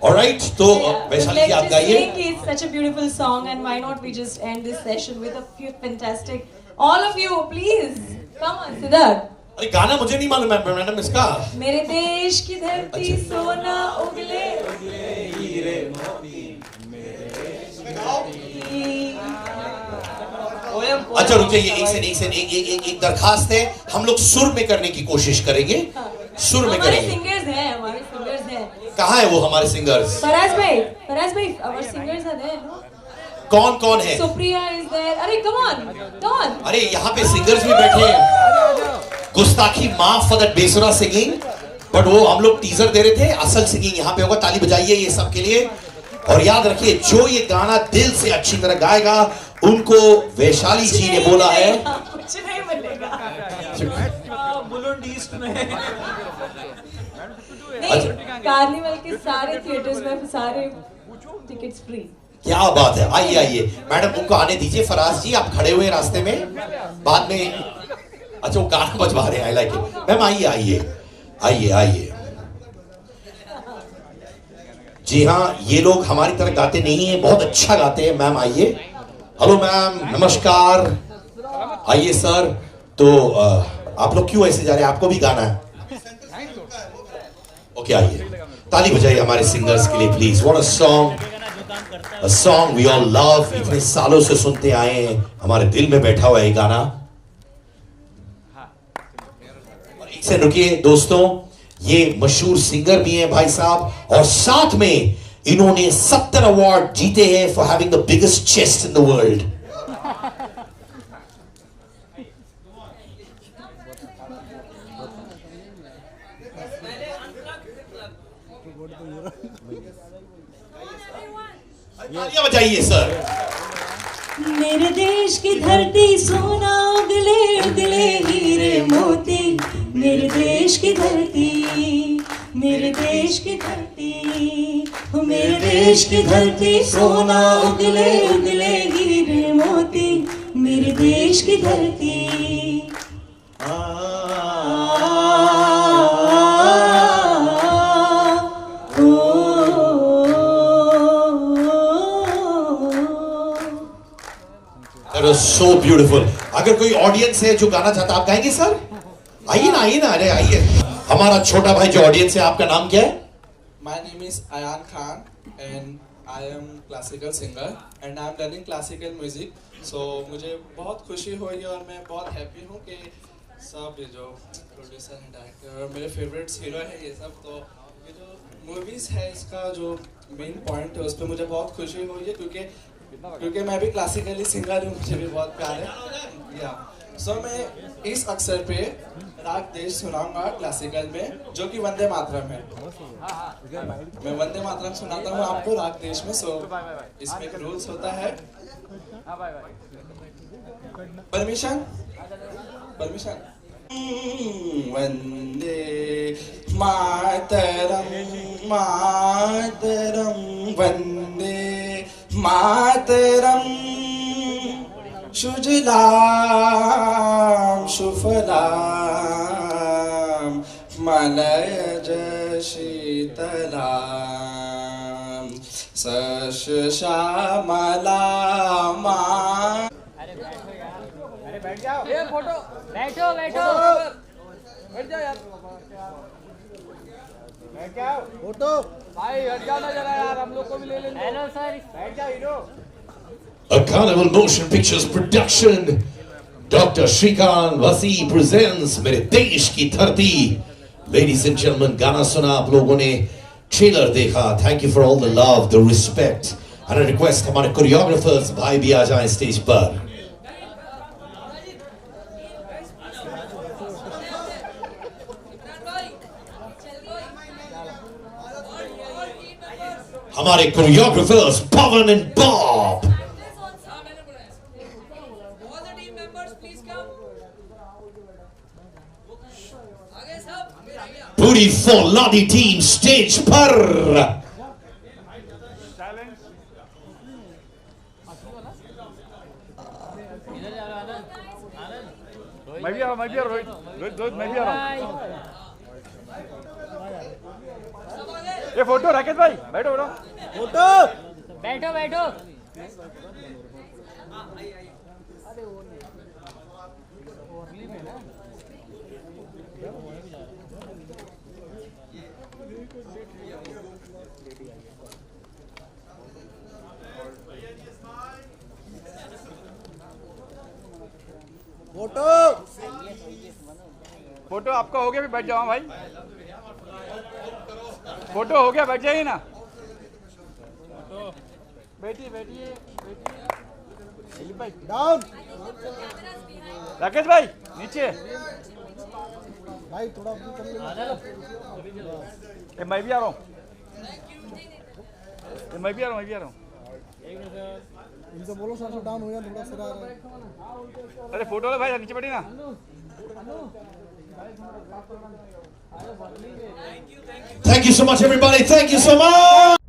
Speaker 2: ऑलराइट, तो वैशाली जी आप गाइए।
Speaker 5: It's such a beautiful song and why not we just end this session with a few fantastic, all of you please come on Siddharth।
Speaker 2: अरे गाना मुझे नहीं मालूम है मैडम इसका।
Speaker 5: मेरे देश की धरती सोना उगले
Speaker 3: हीरे मोती,
Speaker 2: अच्छा रुकिए, एक दरखास्त है, हम लोग सुर में करने की कोशिश करेंगे। सुर में
Speaker 5: हमारे
Speaker 2: करेंगे।
Speaker 5: हमारे सिंगर्स हैं।
Speaker 2: कहाँ है वो हमारे सिंगर्स?
Speaker 5: फराज भाई our singers are there, no?
Speaker 2: कौन कौन है?
Speaker 5: Supriya is there। अरे come on।
Speaker 2: अरे यहाँ पे सिंगर्स भी बैठे हैं। गुस्ताखी माफ फॉर दैट बेसुरा सिंगिंग, बट वो हम लोग टीजर दे रहे थे, असल सिंगिंग यहाँ पे होगा। ताली बजाइए ये सब के लिए। और याद रखिए जो ये गाना दिल से अच्छी तरह गाएगा उनको वैशाली जी ने बोला है
Speaker 5: कुछ नहीं मिलेगा।
Speaker 3: बुलंद ईस्ट में
Speaker 5: नहीं, कार्निवल के सारे थिएटर्स में सारे टिकट्स फ्री।
Speaker 2: क्या बात है। आइए आइए मैडम, उनको आने दीजिए। फराज जी आप खड़े हुए रास्ते में, बाद में। अच्छा वो गाना बजवा रहे हैं, आई लाइक इट। मैम आइए आइए आइए आइए। जी हाँ, ये लोग हमारी तरह गाते नहीं है, बहुत अच्छा गाते हैं। मैम आइए। हेलो मैम, नमस्कार। आइए सर। तो आप लोग क्यों ऐसे जा रहे हैं? आपको भी गाना है? ओके आइए। ताली बजाइए हमारे सिंगर्स के लिए please. What a song, a song we all love। इतने सालों से सुनते आए हैं, हमारे दिल में बैठा हुआ है ये गाना। और एक से रुकिए दोस्तों, ये मशहूर सिंगर भी हैं भाई साहब, और साथ में इन्होंने 70 अवार्ड जीते हैं for having the biggest chest in the world. तालियां बजाइए सर।
Speaker 19: मेरे देश की धरती सोना उगले उगले हीरे मोती, मेरे देश की धरती, मेरे देश की धरती, मेरे देश की धरती सोना उगले उगले हीरे मोती, मेरे देश की धरती।
Speaker 2: So beautiful. अगर कोई ऑडियंस है जो गाना चाहता, आप गाएंगे सर? आइए ना आइए ना। अरे आइए। हमारा छोटा भाई जो ऑडियंस है, आपका नाम क्या है?
Speaker 20: My name is Ayan Khan and I am classical singer and I am learning classical music. So मुझे बहुत खुशी हुई और मैं बहुत हैप्पी हूँ कि सब ये जो प्रोड्यूसर एंड डायरेक्टर और मेरे फेवरेट्स हीरो है ये सब, तो ये जो मूवीज़ है इसका जो मेन पॉइंट है उस पर मुझे बहुत खुशी हुई है क्योंकि मैं भी क्लासिकली सिंगर हूँ, मुझे भी बहुत प्यार है। या सो मैं इस अवसर पे राग देश सुनाऊंगा क्लासिकल में, जो कि वंदे मातरम है। मैं वंदे मातरम सुनाता हूँ आपको राग देश में। सो इसमें एक रूल्स होता है। Permission permission. वंदे मातरम मातरम वंदे मातरम सुजलाम सुफलाम मलयज शीतलाम श्यामला माँ।
Speaker 1: अरे बैठ जाओ। ये फोटो बैठो बैठ जाओ यार। बैठ जाओ फोटो भाई, हट जाओ ना जरा यार, हम लोग को भी ले लेंगे। हेलो सर, बैठ जाओ hero.
Speaker 2: A Carnival Motion Pictures production, Dr. Shrikant Vasi presents मेरे देश की धरती। Ladies and gentlemen, गाना सुना आप लोगों ने, ट्रेलर देखा। Thank you for all the love, the respect, and I request हमारे कोरियोग्राफर्स भाई भी आ जाएं स्टेज पर। हमारे कोरियोग्राफर्स पवन एंड बॉब। पूरी फौलादी टीम स्टेज पर।
Speaker 1: मैं भी आ रहा हूँ रोहित मैं भी आ रहा हूँ। ये फोटो राकेश भाई, बैठो फोटो बैठो। फोटो आपका हो गया, भी बैठ जाओ भाई। फोटो हो गया, बैठ जाइए ना। बैठिए भाई, डाउन। राकेश भाई नीचे भाई, थोड़ा मैं भी आ रहा हूँ। इनसे बोलो सर डाउन हो गया थोड़ा सा। अरे फोटो ले भाई, नीचे बैठी ना।
Speaker 2: Thank you so much everybody, thank you so much.